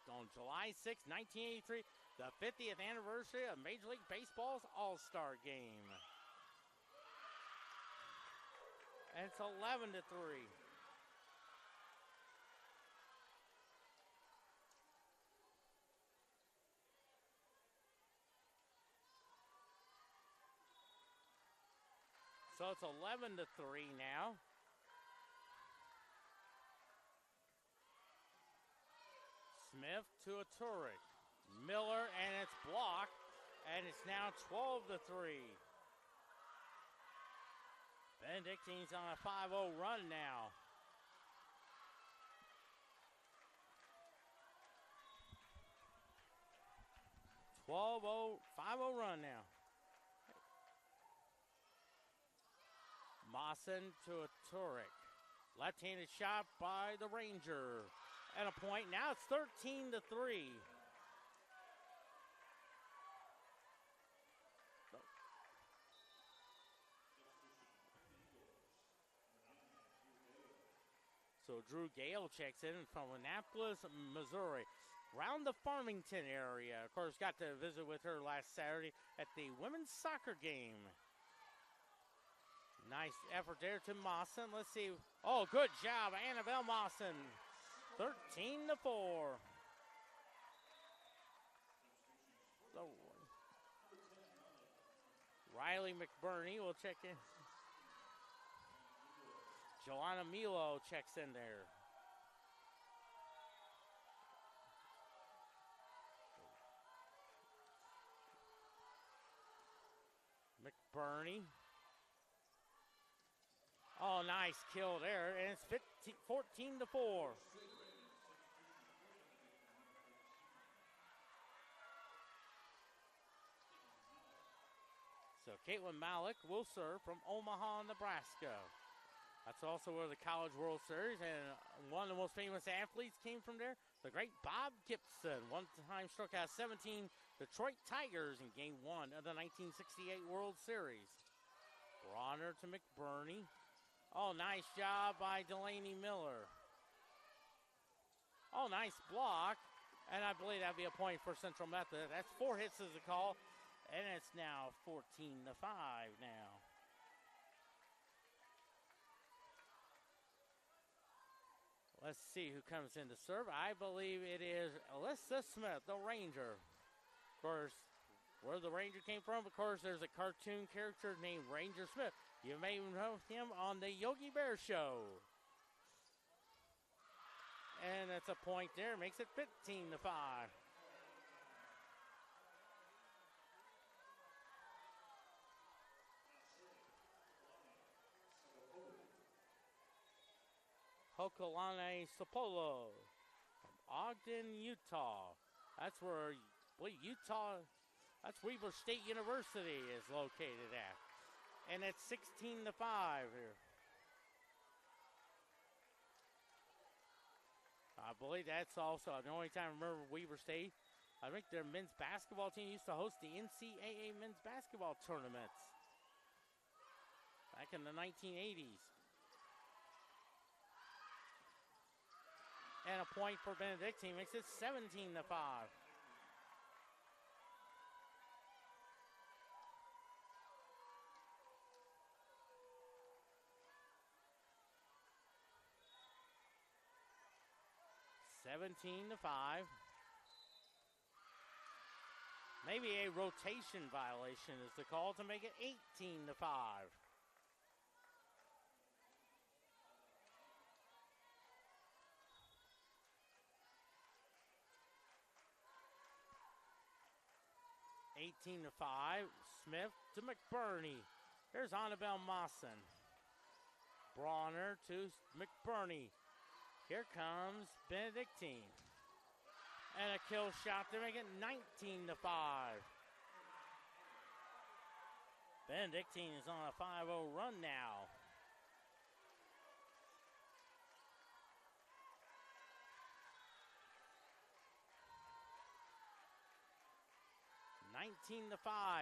on July 6, 1983, the 50th anniversary of Major League Baseball's All-Star Game. And it's 11-3. So it's 11-3 now. Smith to a Turek. Miller, and it's blocked, and it's now 12-3. Benedictine's on a 5-0 run now. Five-0 run now. Mawson to a Turek. Left-handed shot by the Ranger. And a point. Now it's 13-3. So Drew Gale checks in from Annapolis, Missouri. Around the Farmington area. Of course, got to visit with her last Saturday at the women's soccer game. Nice effort there to Mawson. Let's see. Oh, good job, Annabelle Mawson. 13-4. So, Riley McBurney will check in. Joanna Milo checks in there. McBurney. Oh, nice kill there, and it's 14-4. So Caitlin Malik will serve from Omaha, Nebraska. That's also where the College World Series, and one of the most famous athletes came from there, the great Bob Gibson. One-time struck out 17 Detroit Tigers in Game 1 of the 1968 World Series. Bronner to McBurney. Oh, nice job by Delaney Miller. Oh, nice block. And I believe that'd be a point for Central Methodist. That's 4 hits as a call. And it's now 14-5 now. Let's see who comes in to serve. I believe it is Alyssa Smith, the Ranger. Of course, where the Ranger came from, of course, there's a cartoon character named Ranger Smith. You may know him on the Yogi Bear show. And that's a point there. Makes it 15-5. Hokulane Sapolo from Ogden, Utah. That's where Utah, that's Weber State University is located at. And it's 16-5 here. I believe that's also the only time I remember Weber State. I think their men's basketball team used to host the NCAA men's basketball tournaments back in the 1980s. And a point for Benedictine makes it 17-5. Maybe a rotation violation is the call to make it 18-5. Smith to McBurney. Here's Annabelle Mawson. Bronner to McBurney. Here comes Benedictine. And a kill shot to make it 19-5. Benedictine is on a 5-0 run now.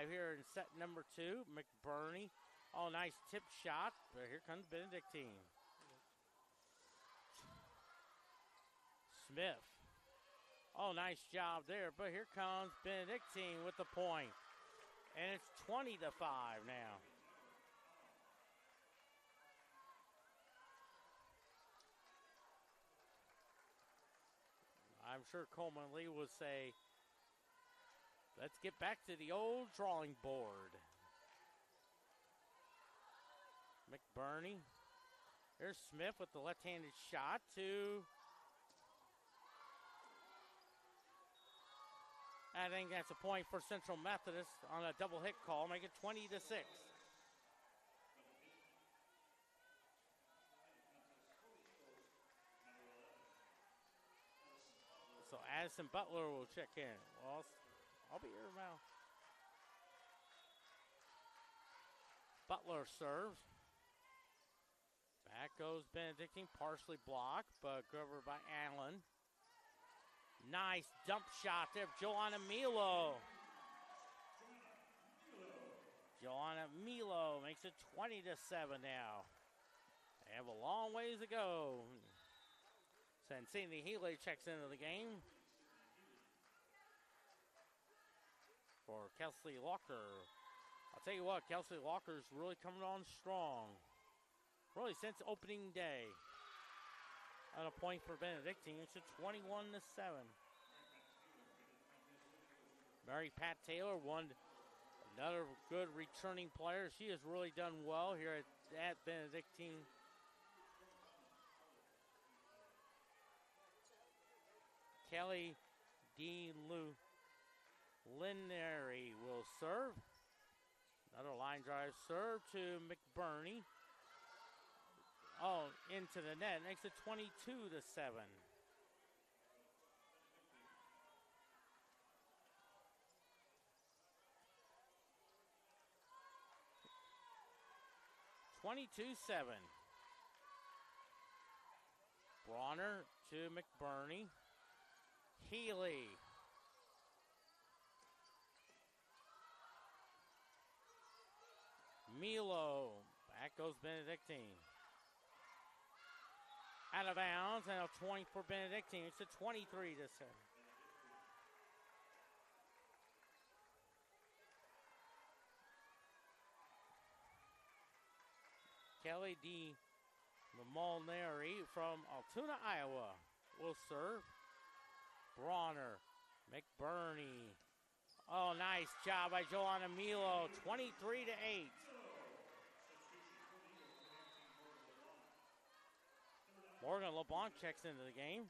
Here in set number 2. McBurney. Oh, nice tip shot. But here comes Benedictine. Smith. Oh, nice job there. But here comes Benedictine with the point. And it's 20-5 now. I'm sure Coleman Lee would say, let's get back to the old drawing board. McBurney. Here's Smith with the left-handed shot to... I think that's a point for Central Methodist on a double hit call, make it 20-6. So Addison Butler will check in. Well, I'll be here now. Butler serves. Back goes Benedictine, partially blocked, but covered by Allen. Nice dump shot there, Joanna Milo. Joanna Milo makes it 20-7 now. They have a long ways to go. Sansini Healy checks into the game for Kelsey Locker. I'll tell you what, Kelsey Locker's really coming on strong. Really since opening day. And a point for Benedictine. It's a 21-7. Mary Pat Taylor, another good returning player. She has really done well here at Benedictine. Kelly D. Linnery will serve. Another line drive serve to McBurney. Oh, into the net. Makes it 22-7. Bronner to McBurney. Healy. Milo. Back goes Benedictine. Out of bounds, and a point for Benedictine. It's a 23-7. Kelly D. Molnari from Altoona, Iowa will serve. Bronner, McBurney. Oh, nice job by Joanna Milo. 23-8. Morgan LeBlanc checks into the game.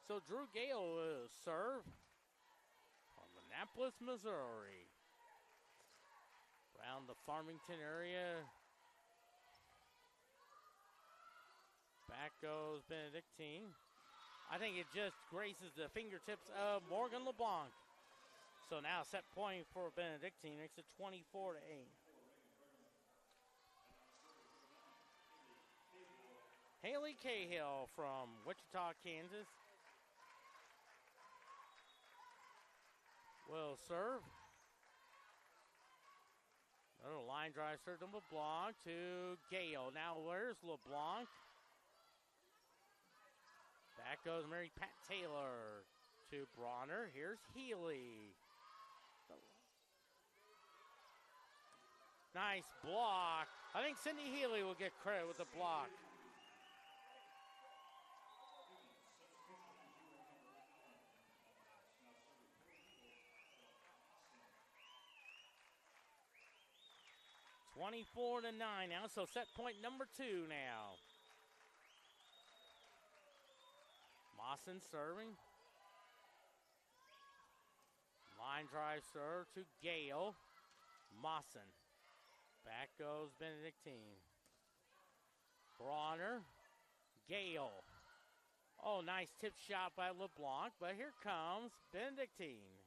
So Drew Gale will serve from Annapolis, Missouri. Around the Farmington area. Back goes Benedictine. I think it just graces the fingertips of Morgan LeBlanc. So now set point for Benedictine. Makes it 24-8. Haley Cahill from Wichita, Kansas will serve. Another line drive serve to LeBlanc to Gale. Now where's LeBlanc? Back goes Mary Pat Taylor to Bronner. Here's Healy. Nice block. I think Cindy Healy will get credit with the block. (24-9) now, so set point number 2 now. Mawson serving. Line drive serve to Gale. Mawson. Back goes Benedictine. Bronner. Gale. Oh, nice tip shot by LeBlanc, but here comes Benedictine.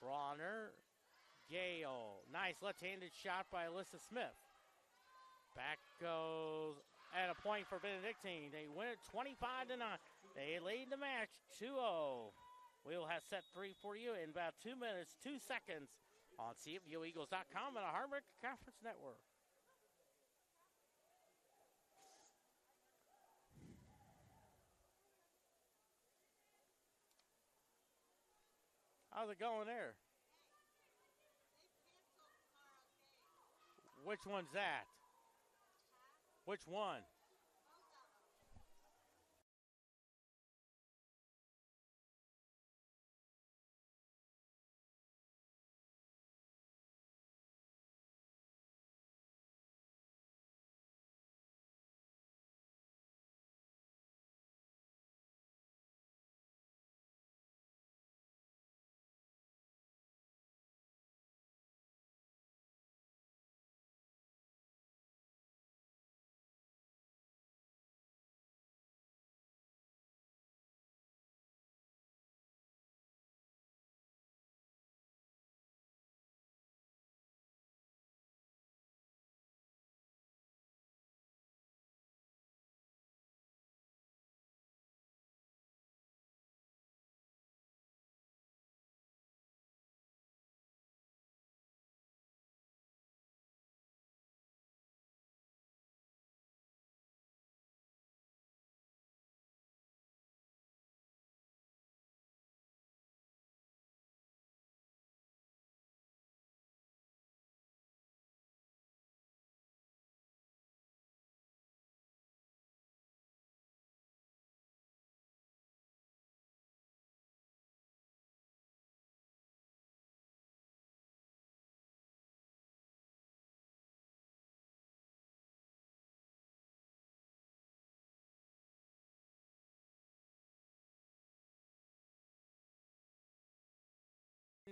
Bronner. Gale. Nice left-handed shot by Alyssa Smith. Back goes at a point for Benedictine. They win it 25-9. They lead the match 2-0. We'll have set 3 for you in about 2 minutes, 2 seconds on CFUEagles.com and the Hardwick Conference Network. How's it going there? Which one's that? Which one?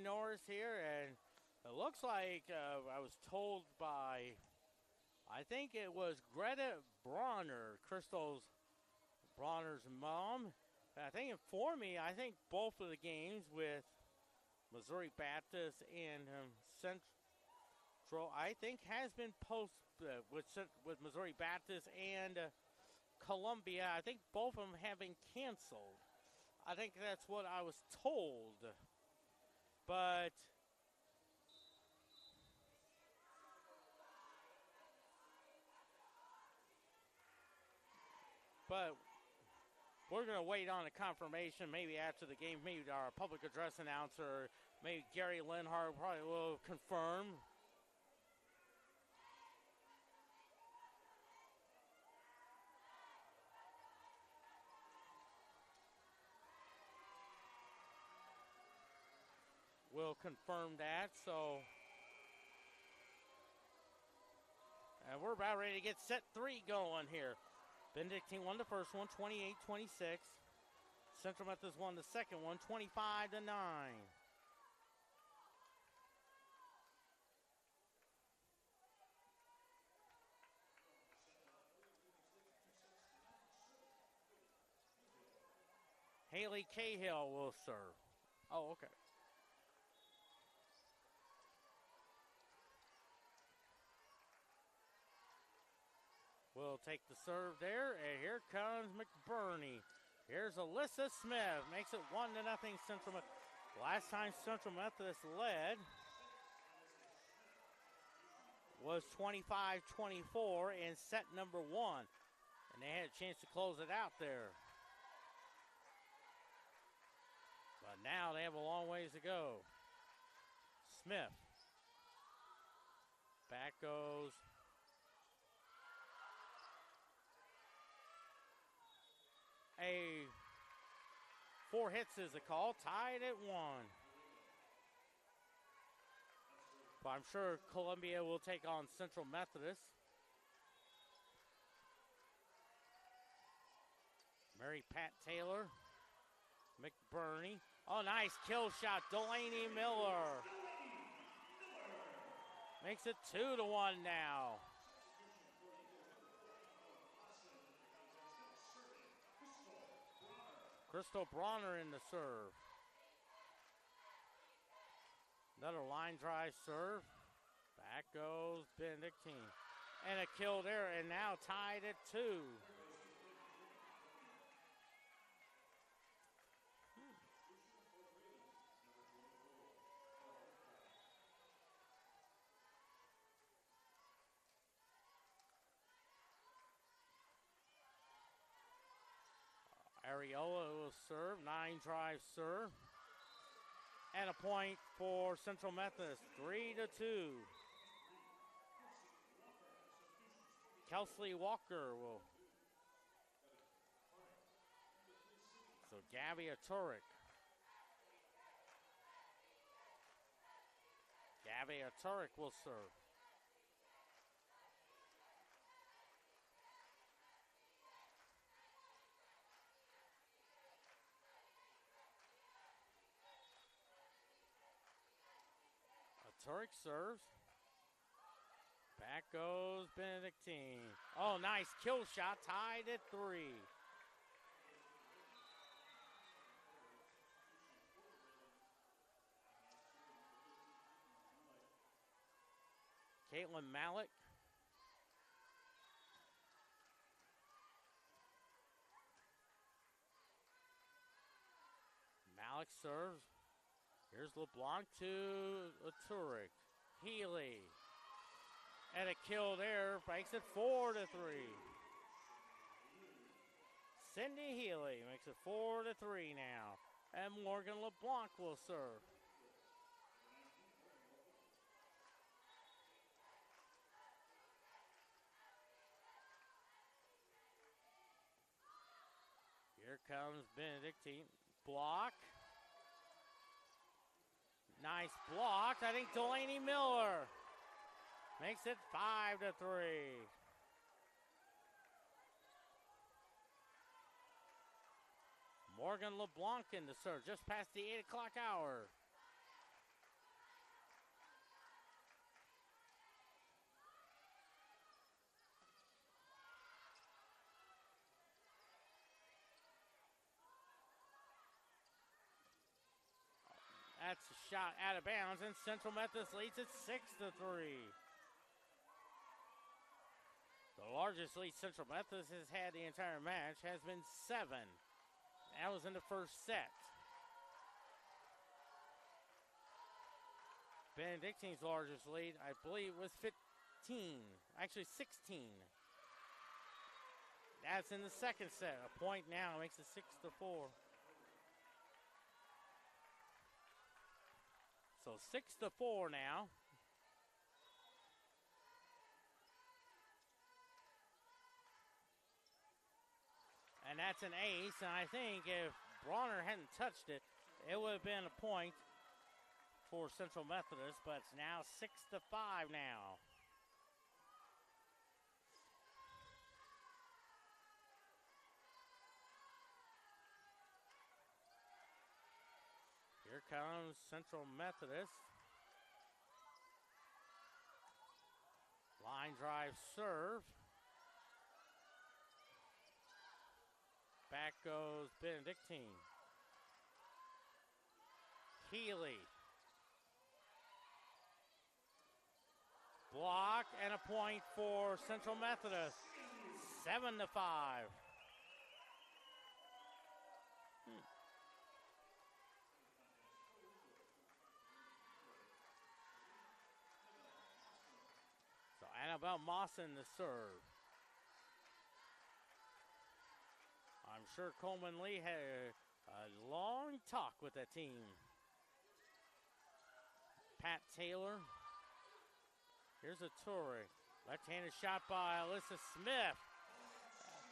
Norris here, and it looks like I was told by, I think it was Greta Bronner, Crystal's Bronner's mom. I think informed me, I think both of the games with Missouri Baptist and Central, I think has been with Missouri Baptist and Columbia. I think both of them have been canceled. I think that's what I was told. But we're going to wait on a confirmation maybe after the game. Maybe our public address announcer, maybe Gary Linhart, probably will confirm. We'll confirm that. So, and we're about ready to get set 3 going here. Benedictine won the first one, 28-26. Central Methodist won the second one, 25-9. Haley Cahill will serve. Oh, okay. Will take the serve there, and here comes McBurney. Here's Alyssa Smith. Makes it 1-0 Central Methodist. Last time Central Methodist led was 25-24 in set number 1. And they had a chance to close it out there. But now they have a long ways to go. Smith. Back goes. A 4 hits is a call, tied at 1. But I'm sure Columbia will take on Central Methodist. Mary Pat Taylor, McBurney. Oh, nice kill shot, Delaney Miller. Makes it 2-1 now. Crystal Bronner in the serve. Another line drive serve. Back goes Benedictine. And a kill there, and now tied at 2. Ariola will serve, 9-drive serve. And a point for Central Methodist, 3-2. Kelsey Walker will. So Gabby Turek. Gabby Turek will serve. Turek serves. Back goes Benedictine. Oh, nice kill shot, tied at 3. Caitlin Malik. Malik serves. Here's LeBlanc to Turek. Healy. And a kill there. Makes it 4-3. Cindy Healy makes it 4-3 now. And Morgan LeBlanc will serve. Here comes Benedictine. Block. Nice block. I think Delaney Miller makes it 5-3. Morgan LeBlanc in the serve just past the 8 o'clock hour. That's a shot out of bounds, and Central Methodist leads it 6-3. The largest lead Central Methodist has had the entire match has been 7. That was in the first set. Benedictine's largest lead, I believe, was 15. Actually, 16. That's in the second set. A point now makes it 6-4. So 6-4 now. And that's an ace. And I think if Bronner hadn't touched it, it would have been a point for Central Methodist. But it's now 6-5 now. Here comes Central Methodist. Line drive serve. Back goes Benedictine. Healy. Block and a point for Central Methodist. 7-5. So Annabelle Mawson the serve. I'm sure Coleman Lee had a long talk with that team. Pat Taylor. Here's a Turek. Left-handed shot by Alyssa Smith.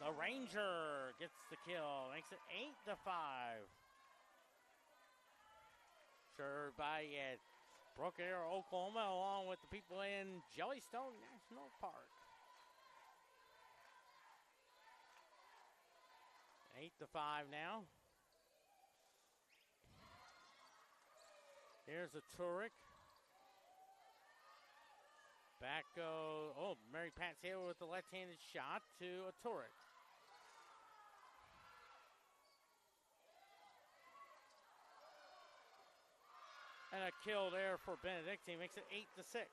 The Ranger gets the kill. Makes it 8-5. Served by Broken Arrow, Oklahoma, along with the people in Jellystone National Park. 8-5 now. Here's a Turek. Back goes, Mary Pat Taylor with the left-handed shot to a Turek. And a kill there for Benedictine, makes it 8-6.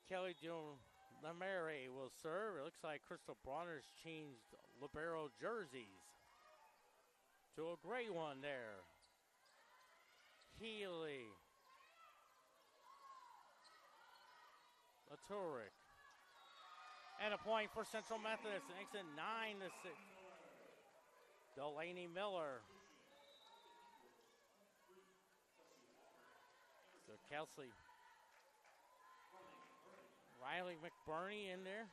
Kelly Lamere will serve. It looks like Crystal Bronner's changed libero jerseys to a gray one there. Healy. Turek. And a point for Central Methodist. It makes it 9-6. Delaney Miller. So Kelsey. Riley McBurney in there.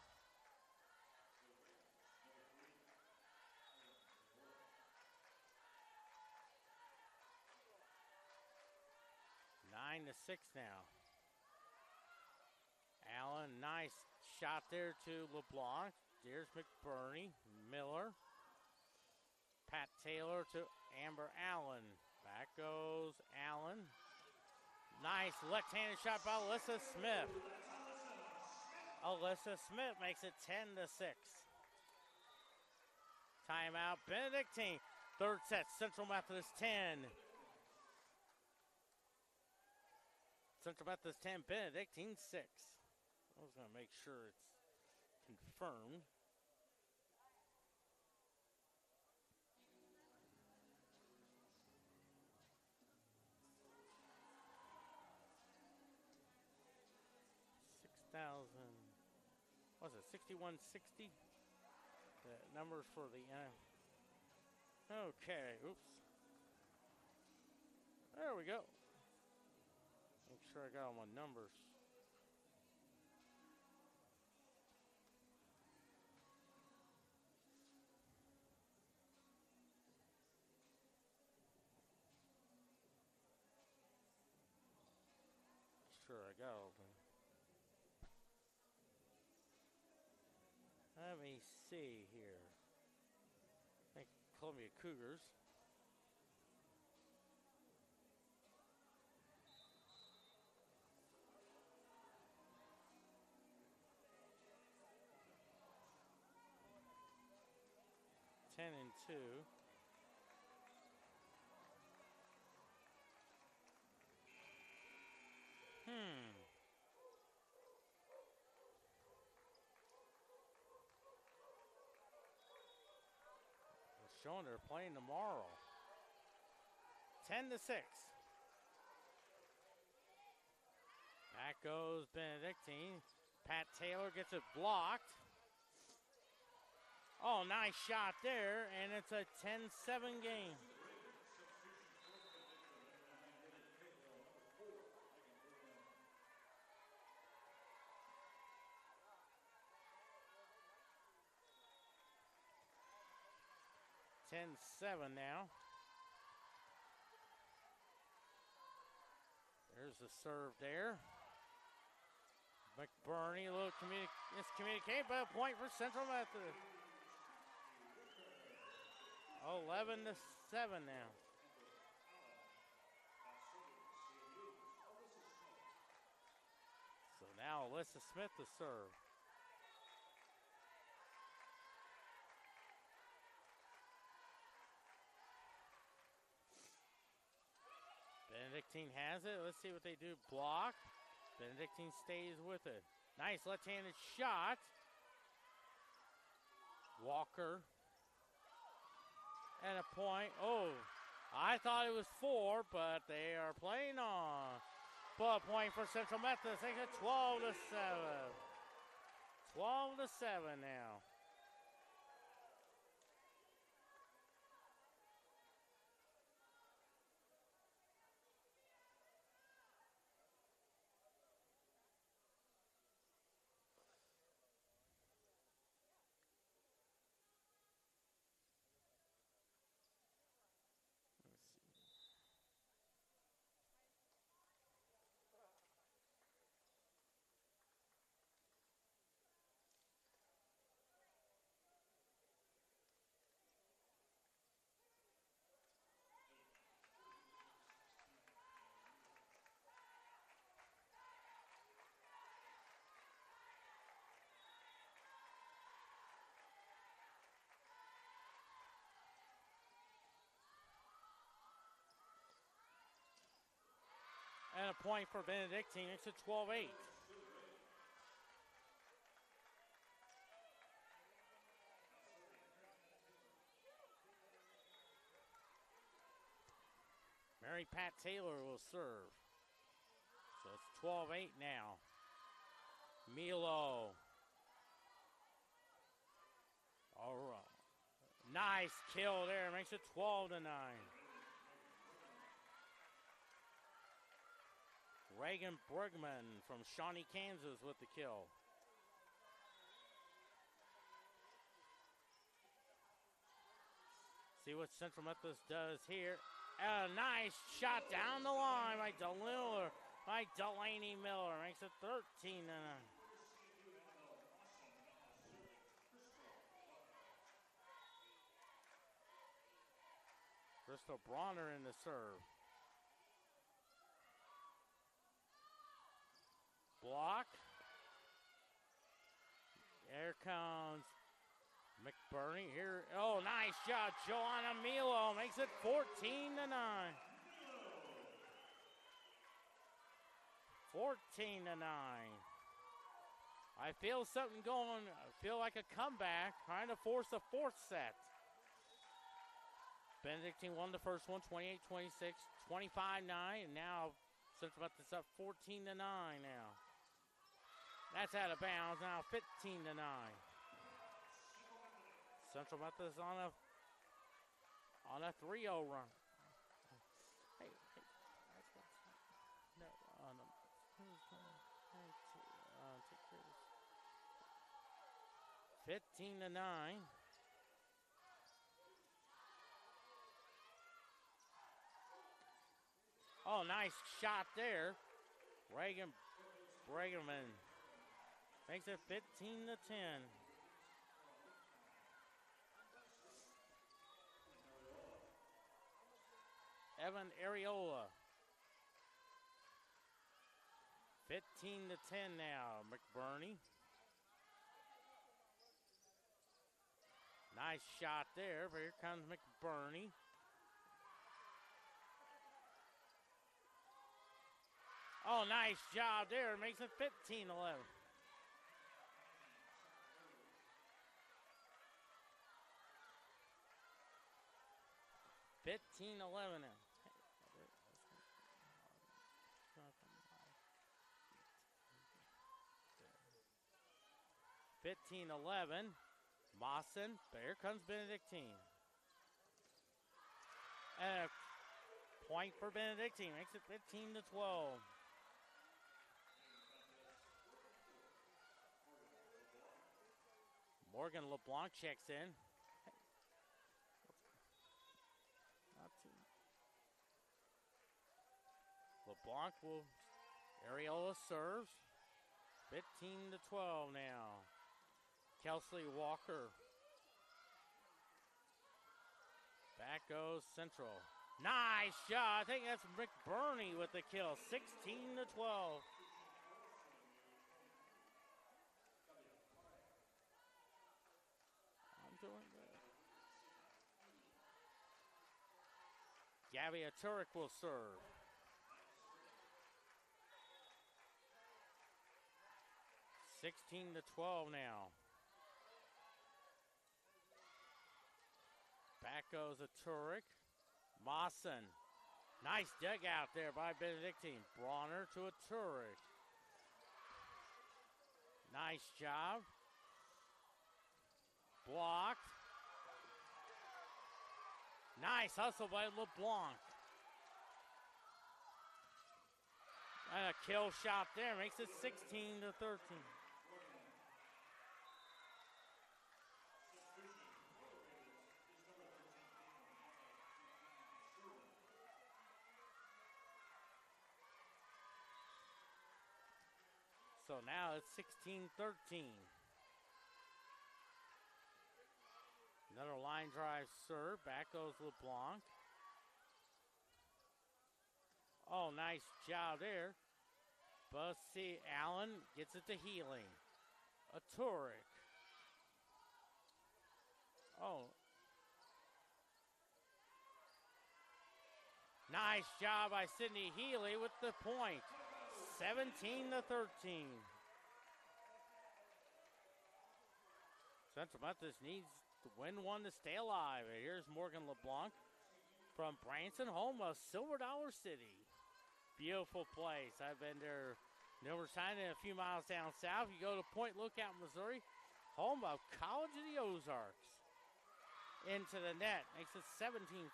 Nine to 6 now. Allen, nice shot there to LeBlanc. There's McBurney, Miller. Pat Taylor to Amber Allen. Back goes Allen. Nice left-handed shot by Alyssa Smith. Alyssa Smith makes it 10-6. Timeout, Benedictine. Third set, Central Methodist 10. Central Methodist 10, Benedictine 6. I was going to make sure it's confirmed. Was it 6160? The numbers for the okay, oops. There we go. Make sure I got all my numbers. Sure I got all of them. Let me see here. I think Columbia Cougars. Ten and 2. Showing they're playing tomorrow. 10-6. Back goes Benedictine. Pat Taylor gets it blocked. Oh, nice shot there, and it's a 10-7 game. Now. There's the serve there. McBurney, a little miscommunication, but a point for Central Methodist. 11-7 now. So Alyssa Smith to serve. Benedictine has it. Let's see what they do. Block. Benedictine stays with it. Nice left-handed shot. Walker. And a point. Oh, I thought it was 4, but they are playing on. Ball point for Central Methodist. They get 12 to 7. 12 to 7 now. And a point for Benedictine. It's a 12-8. Mary Pat Taylor will serve. So it's 12-8 now. Milo. All right. Nice kill there. Makes it 12 to 9. Reagan Brugman from Shawnee, Kansas with the kill. See what Central Methodist does here. A nice shot down the line by Delaney Miller. Makes it 13 to 9. Crystal Bronner in the serve. Block. Here comes McBurney here. Oh, nice shot. Joanna Milo makes it 14 to 9. 14 to 9. I feel something going. I feel like a comeback, trying to force a fourth set. Benedictine won the first one, 28-26, 25-9, and now Central Methodist up 14 to 9 now. That's out of bounds now, 15 to 9. Central Methodist on a 3-0 run. Hey, that's no, take care of this. 15 to 9. Oh, nice shot there. Reagan Brugman makes it 15 to 10. Evan Areola. 15 to 10 now. McBurney. Nice shot there, but here comes McBurney. Oh, nice job there. Makes it 15-11. $15-11 now. 15-11. Mawson. There comes Benedictine. And a point for Benedictine. Makes it 15-12. Morgan LeBlanc checks in. LeBlanc will, Areola serves. 15-12 now. Kelsey Walker. Back goes Central. Nice shot. I think that's McBurney with the kill. 16-12. Gabby Turek will serve. (16-12) now. Back goes a Turek. Mawson. Nice dig out there by Benedictine. Bronner to a Turek. Nice job. Blocked. Nice hustle by LeBlanc. And a kill shot there makes it 16-13. So now it's 16-13. Another line drive serve. Back goes LeBlanc. Oh, nice job there. Bussy Allen gets it to Healing. A Turek. Oh. Nice job by Sydney Healy with the point. 17-13. Central Methodist needs to win one to stay alive. And here's Morgan LeBlanc from Branson, home of Silver Dollar City. Beautiful place. I've been there numerous times and a few miles down south. You go to Point Lookout, Missouri, home of College of the Ozarks. Into the net. Makes it 17-14.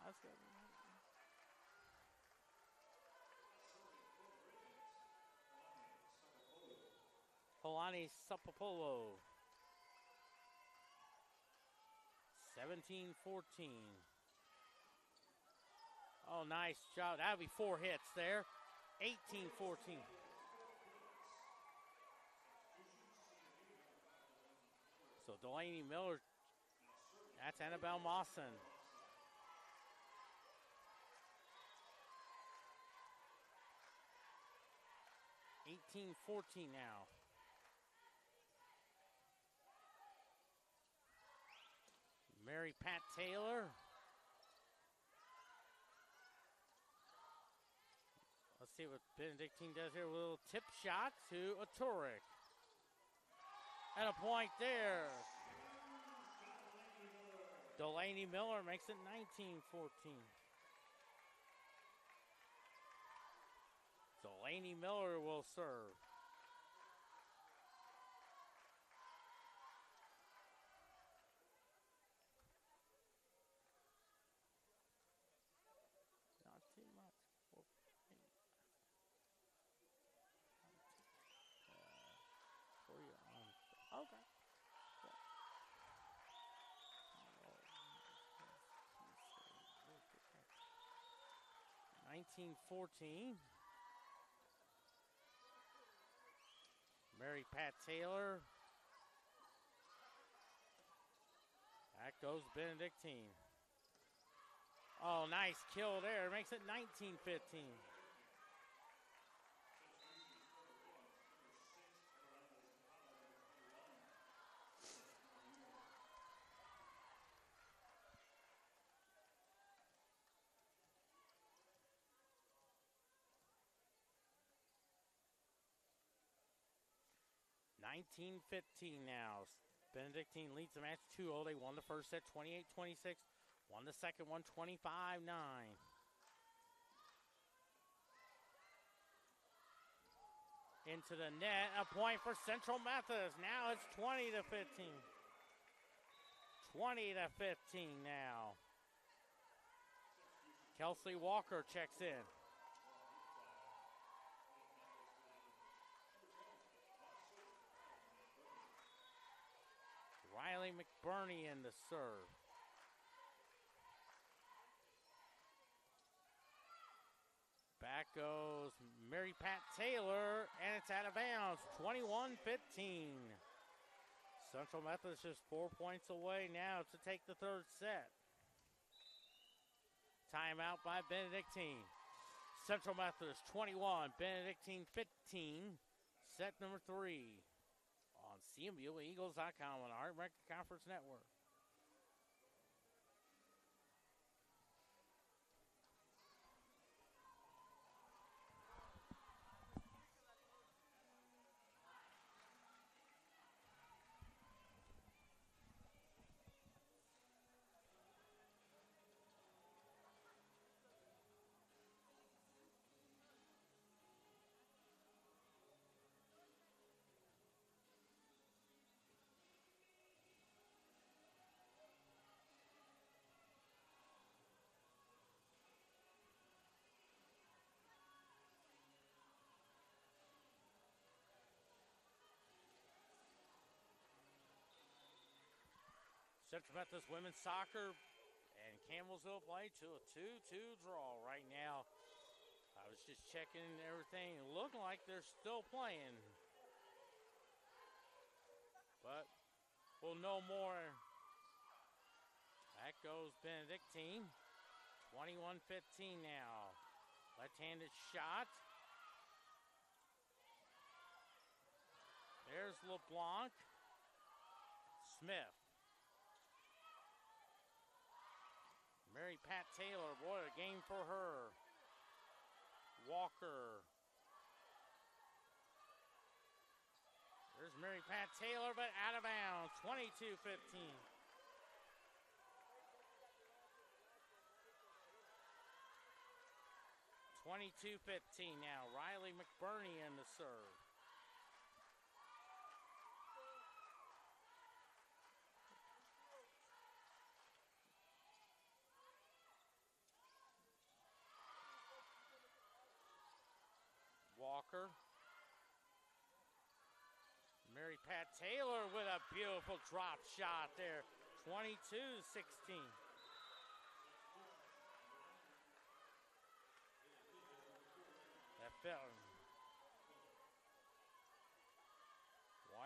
Let's go. Polani Sapopolo. 17-14. Oh, nice job. That'll be 4 hits there. 18-14. So Delaney Miller, that's Annabelle Mawson. (18-14) now. Mary Pat Taylor. Let's see what Benedictine does here. A little tip shot to a Turek. And a point there. Delaney Miller makes it 19-14. Delaney Miller will serve. Not too much. For you on. Okay. 19-14. Mary Pat Taylor. That goes Benedictine. Oh, nice kill there. Makes it 19-15. (19-15) now. Benedictine leads the match 2-0. They won the first set 28-26. Won the second one 25-9. Into the net. A point for Central Methodist. Now it's 20-15. 20-15 now. Kelsey Walker checks in. Riley McBurney in the serve. Back goes Mary Pat Taylor, and it's out of bounds, 21-15. Central Methodist is 4 points away now to take the third set. Timeout by Benedictine. Central Methodist 21, Benedictine 15. Set number 3. On CMUEagles.com on our American Conference Network. Central Methodist women's soccer and Campbellsville play to a 2-2 draw right now. I was just checking everything. It looked like they're still playing. But we'll know more. That goes Benedictine. 21-15 now. Left-handed shot. There's LeBlanc. Smith. Mary Pat Taylor, boy, a game for her. Walker. There's Mary Pat Taylor, but out of bounds. 22-15. Now. Riley McBurney in the serve. Walker. Mary Pat Taylor with a beautiful drop shot there. 22-16. That fell.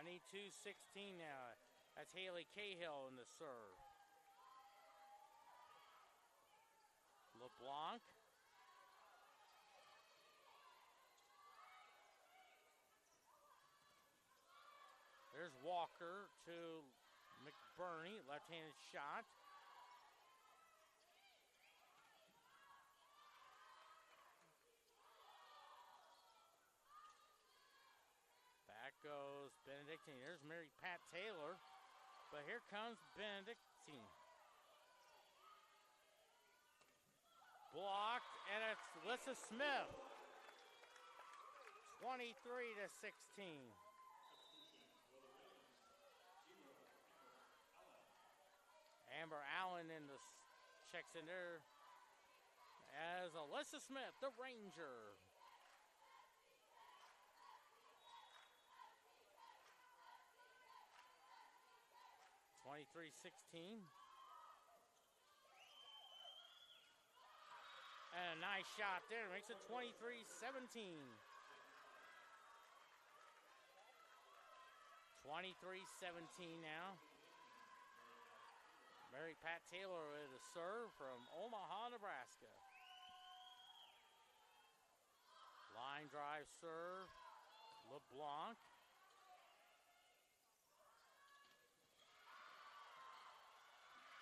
22-16 now. That's Haley Cahill in the serve. LeBlanc. There's Walker to McBurney, left-handed shot. Back goes Benedictine. There's Mary Pat Taylor, but here comes Benedictine. Blocked, and it's Lissa Smith. 23-16. Amber Allen in the checks in there as Alyssa Smith, the Ranger. (23-16). And a nice shot there, makes it 23-17. 23-17 now. Mary Pat Taylor with a serve from Omaha, Nebraska. Line drive serve. LeBlanc.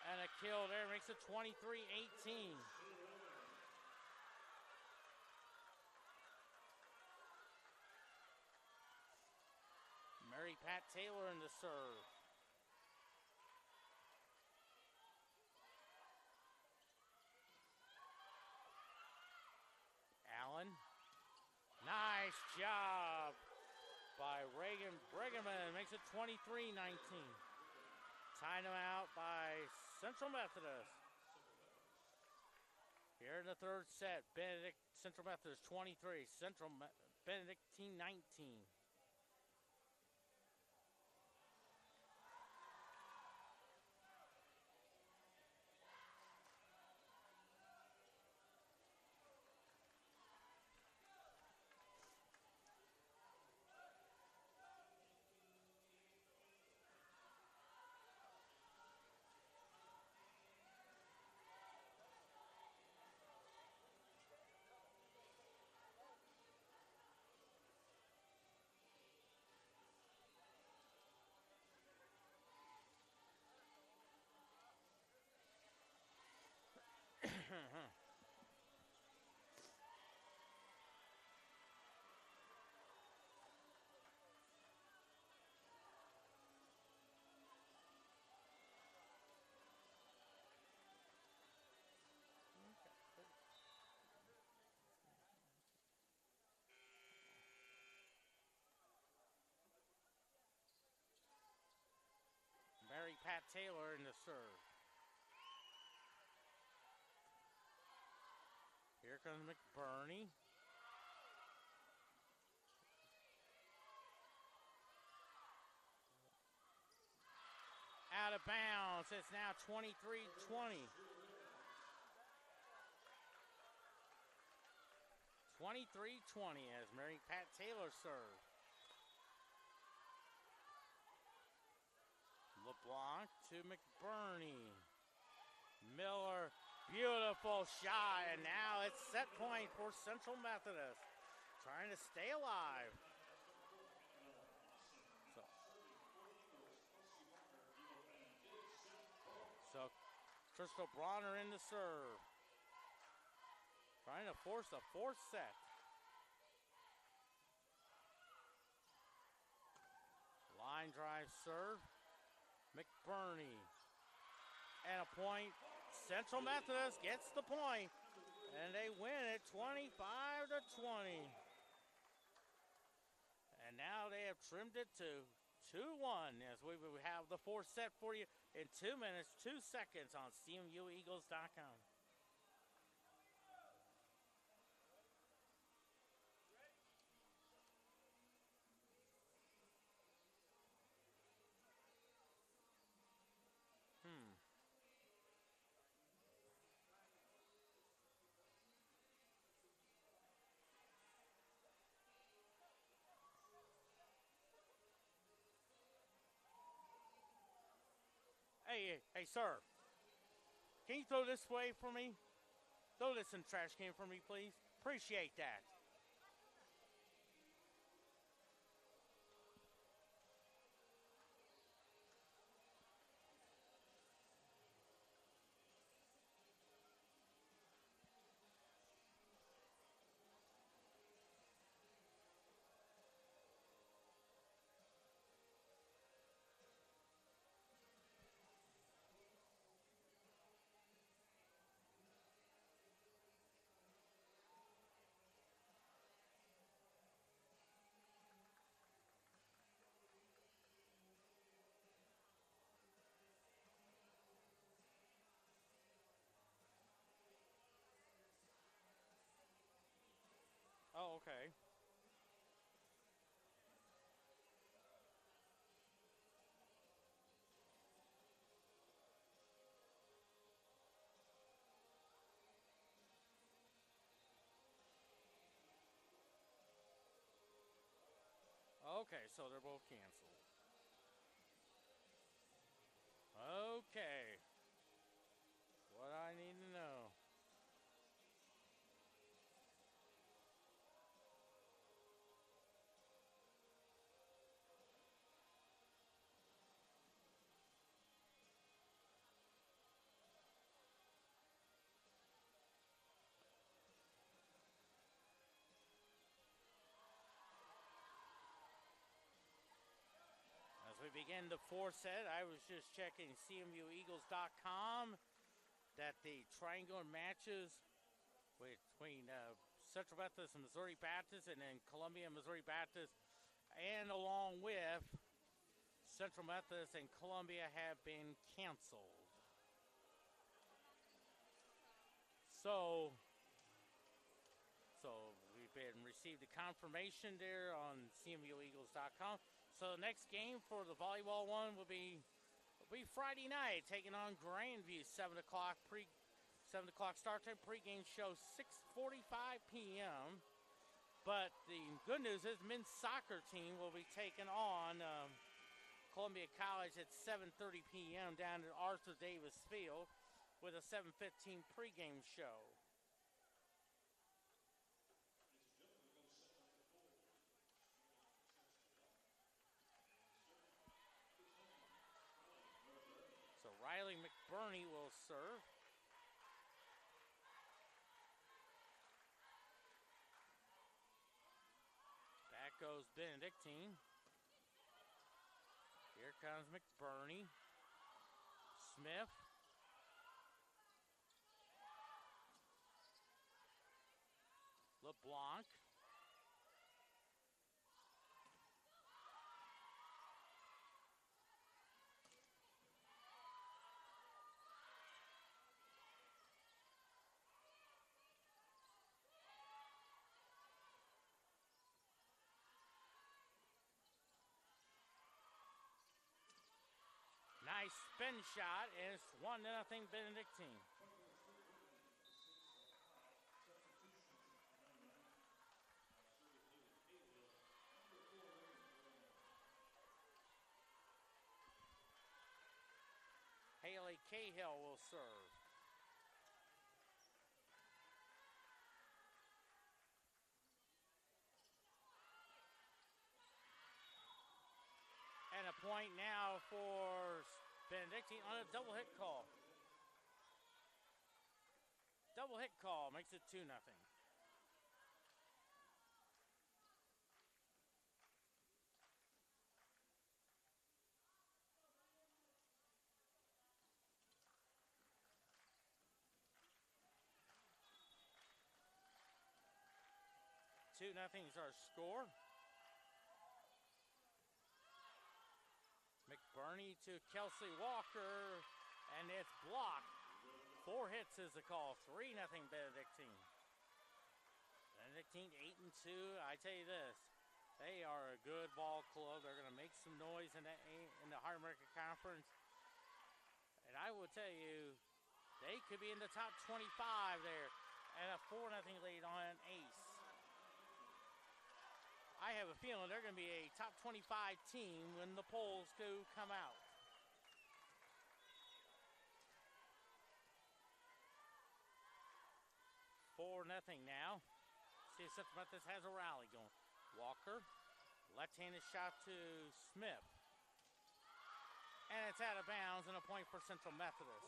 And a kill there makes it 23-18. Mary Pat Taylor in the serve. Allen. Nice job by Reagan Brigham. Makes it 23-19. Tying them out by Central Methodist. Here in the third set, Central Methodist 23, Benedictine 19. Mary Pat Taylor in the serve. Here comes McBurney. Out of of bounds. It's now 23-20. 23-20 as Mary Pat Taylor serves. LeBlanc to McBurney. Miller, beautiful shot, and now it's set point for Central Methodist. Trying to stay alive. So Crystal Bronner in the serve. Trying to force a fourth set. Line drive serve. McBurney. And a point. Central Methodist gets the point. And they win it 25-20. And now they have trimmed it to 2-1 as we have the fourth set for you in 2 minutes, 2 seconds on CMUEagles.com. Hey, sir. Can you throw this away for me? Throw this in the trash can for me, please. Appreciate that. Oh, okay. Okay, so they're both canceled. Okay. What I need to know. As we begin the fourth set, I was just checking CMUEagles.com that the triangular matches between Central Methodist and Missouri Baptist, and then Columbia and Missouri Baptist, and along with Central Methodist and Columbia, have been canceled. So we've received a confirmation there on CMUEagles.com. So the next game for the volleyball one will be Friday night, taking on Grandview, 7 o'clock start time. Pregame show 6:45 p.m. But the good news is men's soccer team will be taking on Columbia College at 7:30 p.m. down at Arthur Davis Field with a 7:15 pregame show. So Riley McBurney will serve. Back goes Benedictine. Here comes McBurney. Smith. LeBlanc. Nice Nice spin shot, and it's 1-0 Benedictine. Haley Cahill will serve. And a point now for Benedictine on a double hit call. Double hit call makes it 2-0. Nothing is our score. McBurney to Kelsey Walker, and it's blocked. 4 hits is the call. 3-0 Benedictine. Benedictine 8-2. I tell you this, they are a good ball club. They're going to make some noise in the High America Conference. And I will tell you, they could be in the top 25 there, and a 4-0 lead on Ace. I have a feeling they're going to be a top 25 team when the polls do come out. Nothing now. See if Central Methodist has a rally going. Walker, left-handed shot to Smith. And it's out of bounds and a point for Central Methodist.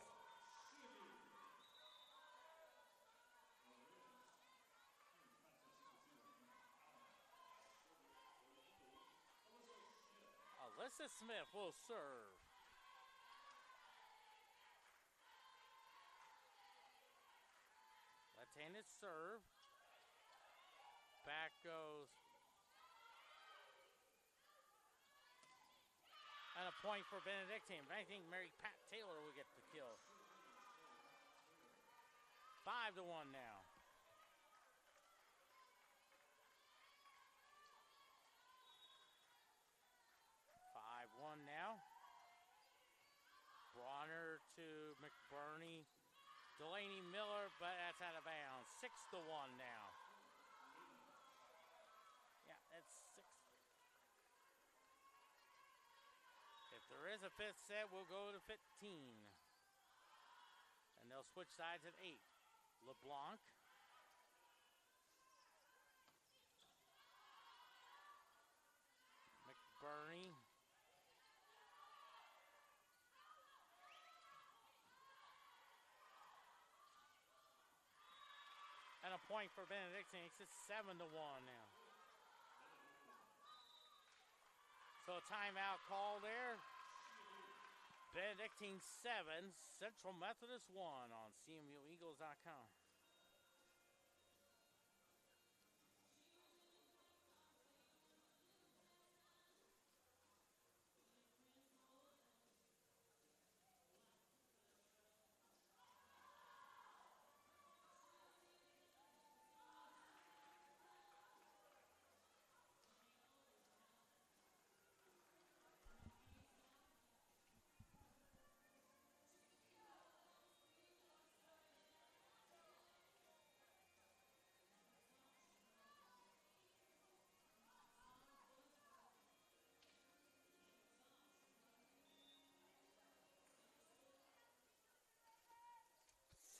Alyssa Smith will serve. Left-handed serve. Back goes. And a point for Benedictine. But I think Mary Pat Taylor will get the kill. 5-1 now. Now. Bronner to McBurney. Delaney Miller, but that's out of bounds. 6-1 now. Yeah, that's 6. If there is a fifth set, we'll go to 15. And they'll switch sides at 8. LeBlanc. McBurney. And a point for Benedictine. It's 7-1 now. So a timeout call there. Benedictine 7, Central Methodist 1 on CMUEagles.com.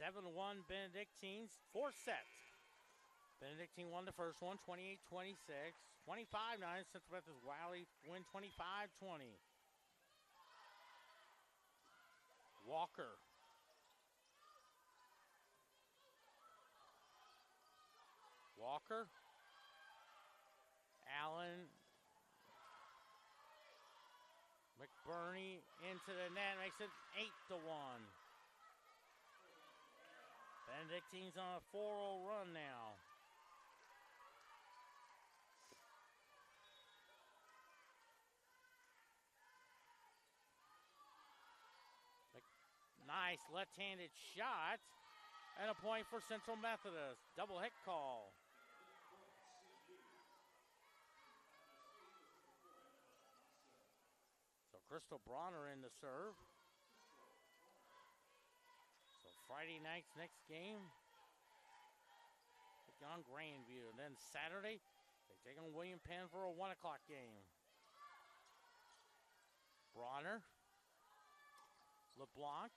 (7-1) Benedictine's fourth set. Benedictine won the first one, 28-26. 25-9, Central Methodist Wiley win 25-20. Walker. Walker. Allen. McBurney into the net, makes it 8-1. Benedictine's on a 4-0 run now. Nice left-handed shot. And a point for Central Methodist. Double hit call. So Crystal Bronner in the serve. Friday night's next game, take on Grandview. And then Saturday, they take on William Penn for a 1 o'clock game. Bronner, LeBlanc,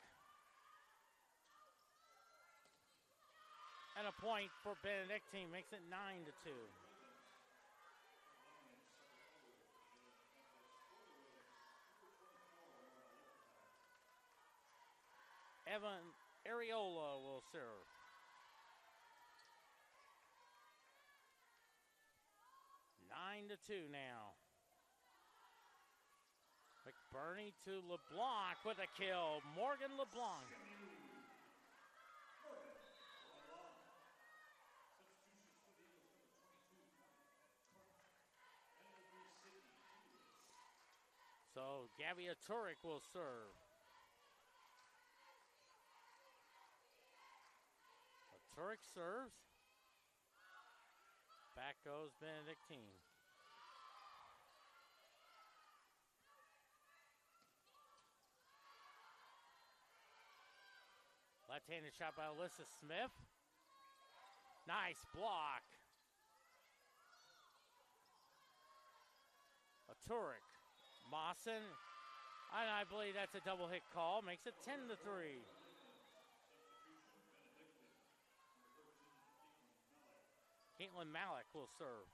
and a point for Benedictine makes it 9-2. Evan Areola will serve. Nine to 2 now. McBurney to LeBlanc with a kill. Morgan LeBlanc. So Gavia Turek will serve. Turek serves. Back goes Benedictine. Left-handed shot by Alyssa Smith. Nice block. A Turek. Mawson. And I believe that's a double hit call. Makes it 10-3. Caitlin Malik will serve.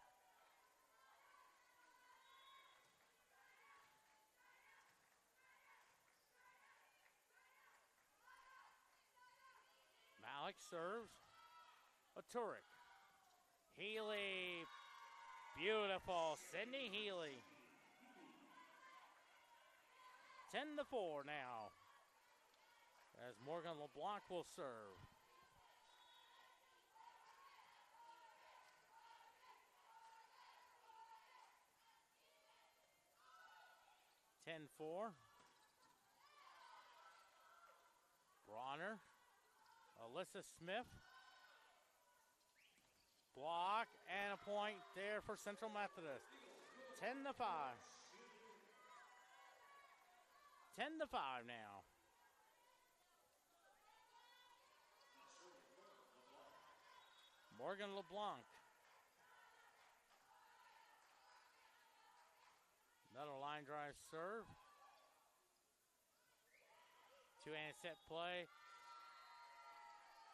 Malik serves. A Turek. Healy. Beautiful. Sydney Healy. 10-4 now. As Morgan LeBlanc will serve. Bronner. Alyssa Smith. Block and a point there for Central Methodist. 10-5. 10-5 now. Morgan LeBlanc. Another line drive serve. Two-handed set play.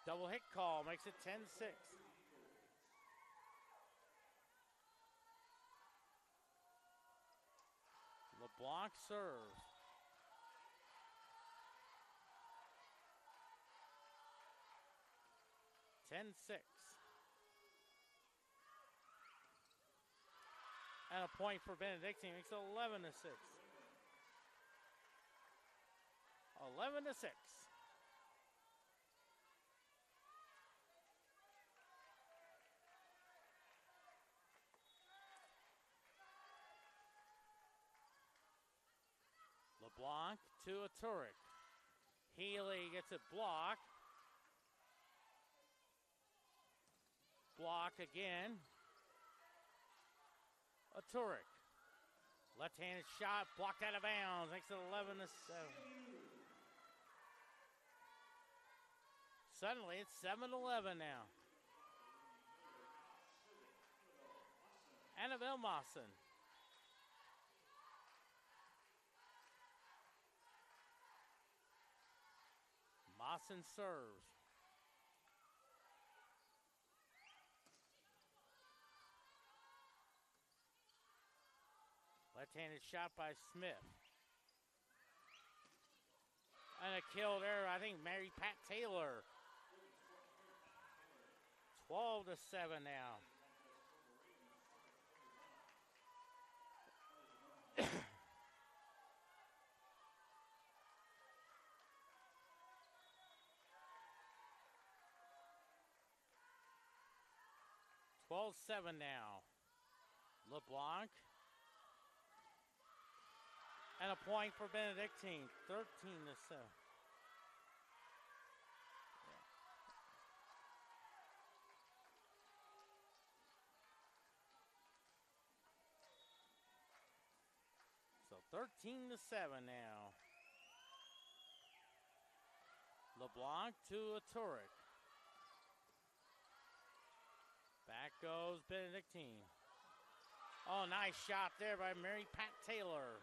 Double hit call makes it 10-6. LeBlanc serves. And a point for Benedictine makes it 11-6. 11-6. LeBlanc to a Turek. Healy gets it blocked. Block again. A Turek. Left-handed shot blocked out of bounds. Makes it 11-7. Suddenly it's 7-11 now. Annabelle Mawson. Mawson serves. Left-handed shot by Smith. And a kill there, I think, Mary Pat Taylor. 12-7 now. now. LeBlanc. And a point for Benedictine, 13-7. So 13-7 now. LeBlanc to a Turek. Back goes Benedictine. Oh, nice shot there by Mary Pat Taylor.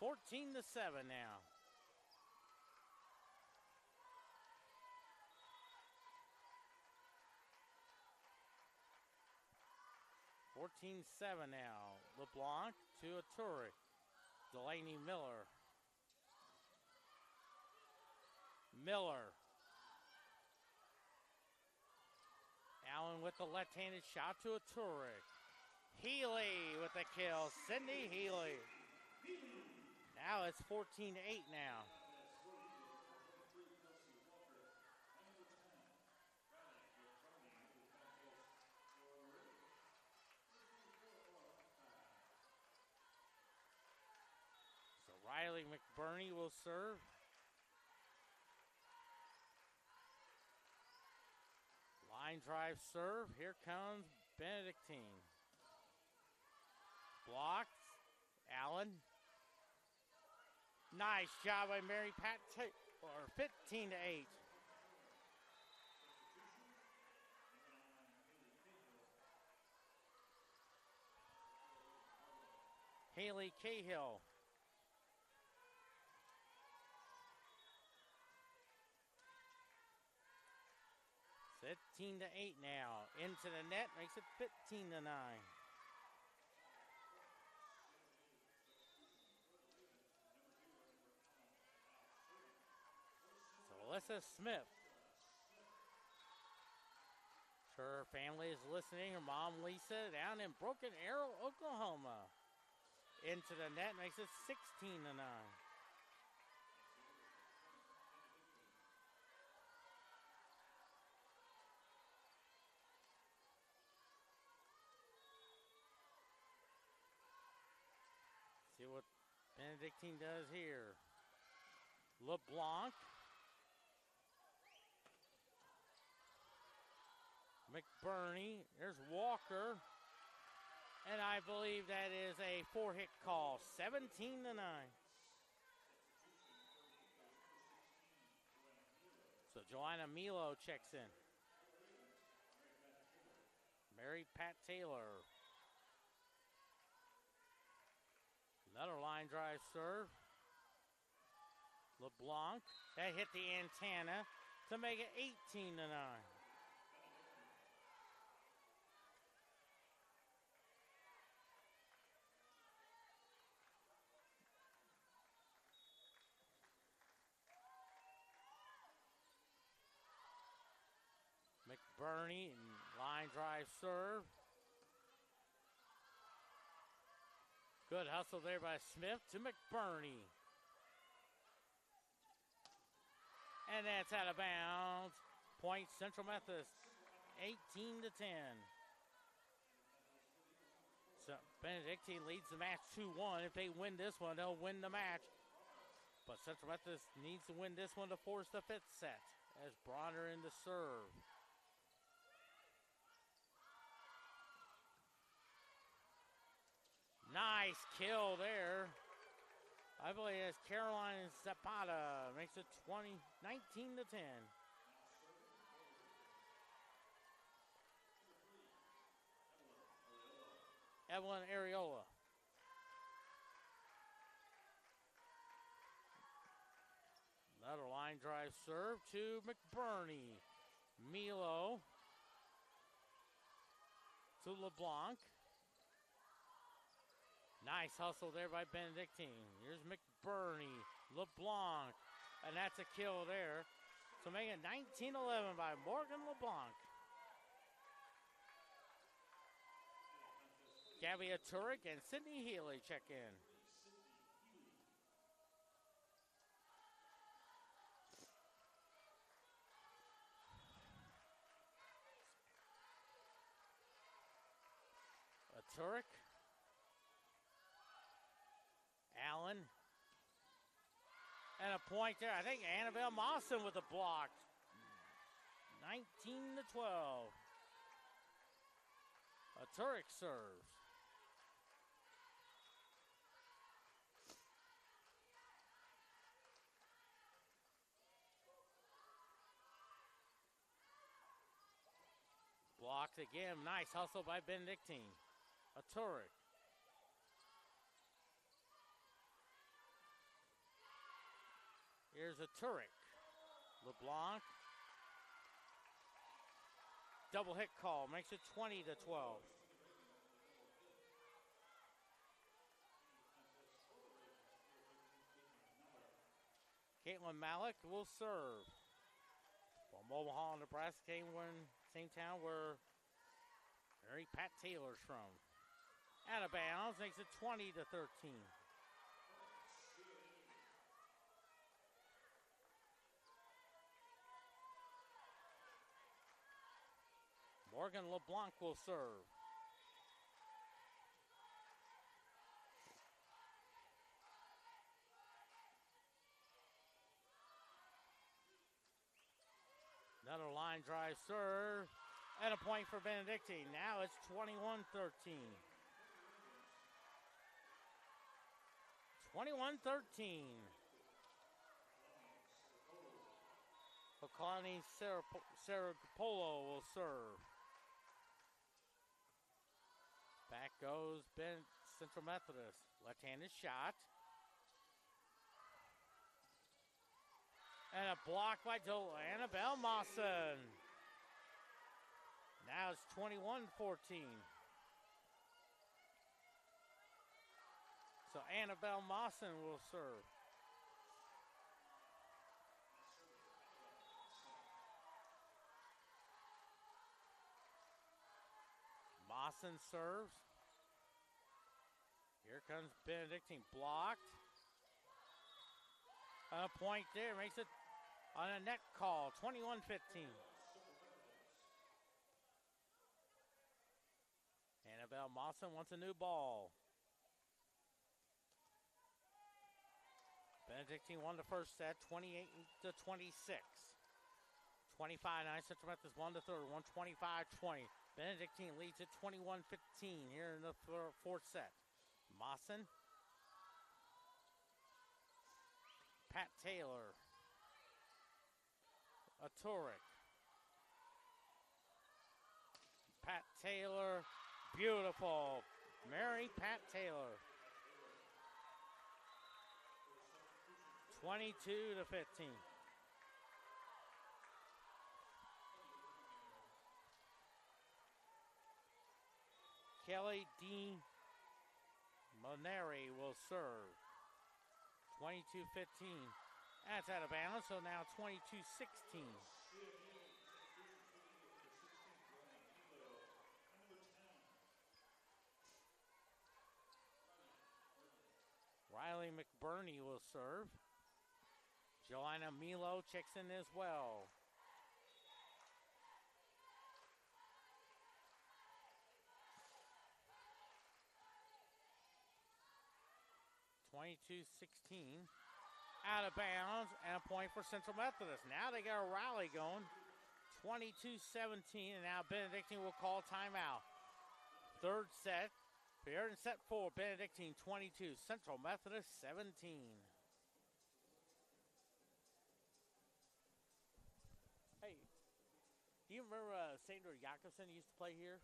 14-7 now. (14-7) now. LeBlanc to a Turek. Delaney Miller. Miller. Allen with the left-handed shot to a Turek. Healy with the kill. Sydney Healy. Now it's 14-8 now. So Riley McBurney will serve. Line drive serve. Here comes Benedictine. Blocked. Allen. Nice job by Mary Pat Taylor. 15-8. Haley Cahill. It's 15-8 now. Into the net makes it 15-9. Alyssa Smith. Her family is listening. Her mom, Lisa, down in Broken Arrow, Oklahoma. Into the net makes it 16-9. See what Benedictine does here. LeBlanc. McBurney, there's Walker, and I believe that is a 4-hit call, 17-9. So Joanna Milo checks in. Mary Pat Taylor. Another line drive serve. LeBlanc, that hit the antenna to make it 18-9. McBurney and line drive serve. Good hustle there by Smith to McBurney. And that's out of bounds. Point Central Methodist, 18-10. So Benedictine leads the match 2-1. If they win this one, they'll win the match. But Central Methodist needs to win this one to force the 5th set. As Bronner in the serve. Nice kill there. I believe it's Caroline Zapata. Makes it 19-10. Evelyn Areola. Another line drive serve to McBurney. Milo to LeBlanc. Nice hustle there by Benedictine. Here's McBurney, LeBlanc, and that's a kill there. So make it 19-11 by Morgan LeBlanc. Gabby Turek and Sydney Healy check in. Turek. Allen. And a point there. I think Annabelle Mawson with a block. 19-12. A Turek serves. Blocked again. Nice hustle by Benedictine. A Turek. Here's a Turek. LeBlanc. Double hit call. Makes it 20-12. Caitlin Malik will serve. From Omaha, Nebraska, same town where Mary Pat Taylor's from. Out of bounds, makes it 20-13. Morgan LeBlanc will serve. Another line drive serve. And a point for Benedictine. Now it's 21-13. 21-13. Oconee Sarapolo will serve. Back goes Central Methodist. Left-handed shot. And a block by Annabelle Mawson. Now it's 21-14. So Annabelle Mawson will serve. Mawson serves. Here comes Benedictine, blocked. A point there, makes it on a net call, 21-15. Annabelle Mawson wants a new ball. Benedictine won the first set, 28-26. 25-9, Central Methodist won the third, 125-20. Benedictine leads at 21-15 here in the fourth set. Mawson. Pat Taylor. A Turek. Pat Taylor. Beautiful. Mary Pat Taylor. 22-15. Kelly D. Moneri will serve. 22-15. That's out of bounds, so now 22-16. Riley McBurney will serve. Joanna Milo checks in as well. (22-16). Out of bounds and a point for Central Methodist. Now they got a rally going. 22-17, and now Benedictine will call timeout. Third set. Here in set 4, Benedictine 22, Central Methodist 17. Hey, do you remember Sandra Jakobsen used to play here?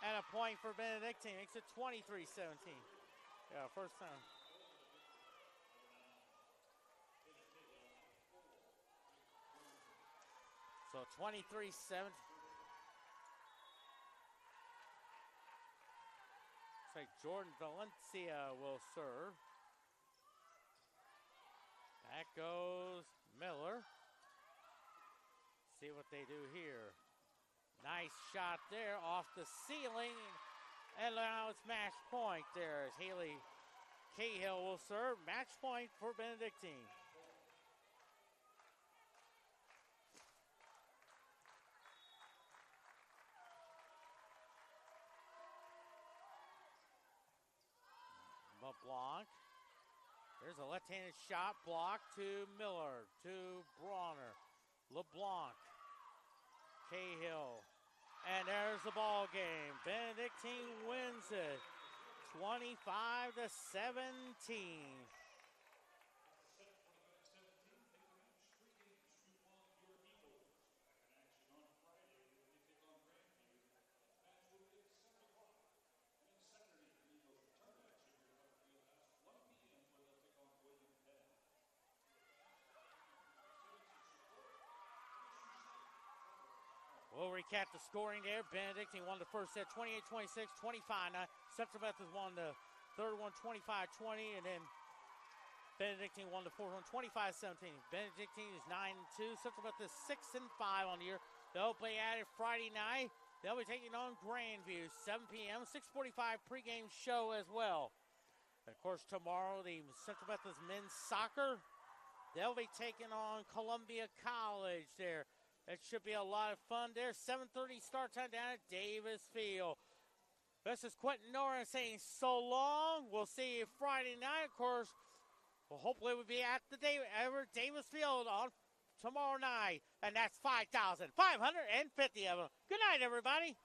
And a point for Benedictine. Makes it 23-17. Yeah, first time. So 23-17. Looks like Jordan Valencia will serve. Back goes Miller. See what they do here. Nice shot there off the ceiling. And now it's match point there as Haley Cahill will serve. Match point for Benedictine. LeBlanc. There's a left-handed shot block to Miller, to Bronner. LeBlanc. Cahill. And there's the ball game. Benedictine wins it 25-17. We'll recap the scoring there. Benedictine won the first set 28-26, 25-9. Central Methodist won the third one 25-20, and then Benedictine won the fourth one 25-17. Benedictine is 9-2. Central Methodist 6-5 on the year. They'll play at it Friday night. They'll be taking on Grandview 7 p.m. 6:45 pregame show as well. And of course, tomorrow the Central Methodist men's soccer. They'll be taking on Columbia College there. That should be a lot of fun there. 7:30 start time down at Davis Field. This is Quentin Nora saying so long. We'll see you Friday night. Of course, well, hopefully we'll be at the Davis Field on tomorrow night. And that's 5,550 of them. Good night, everybody.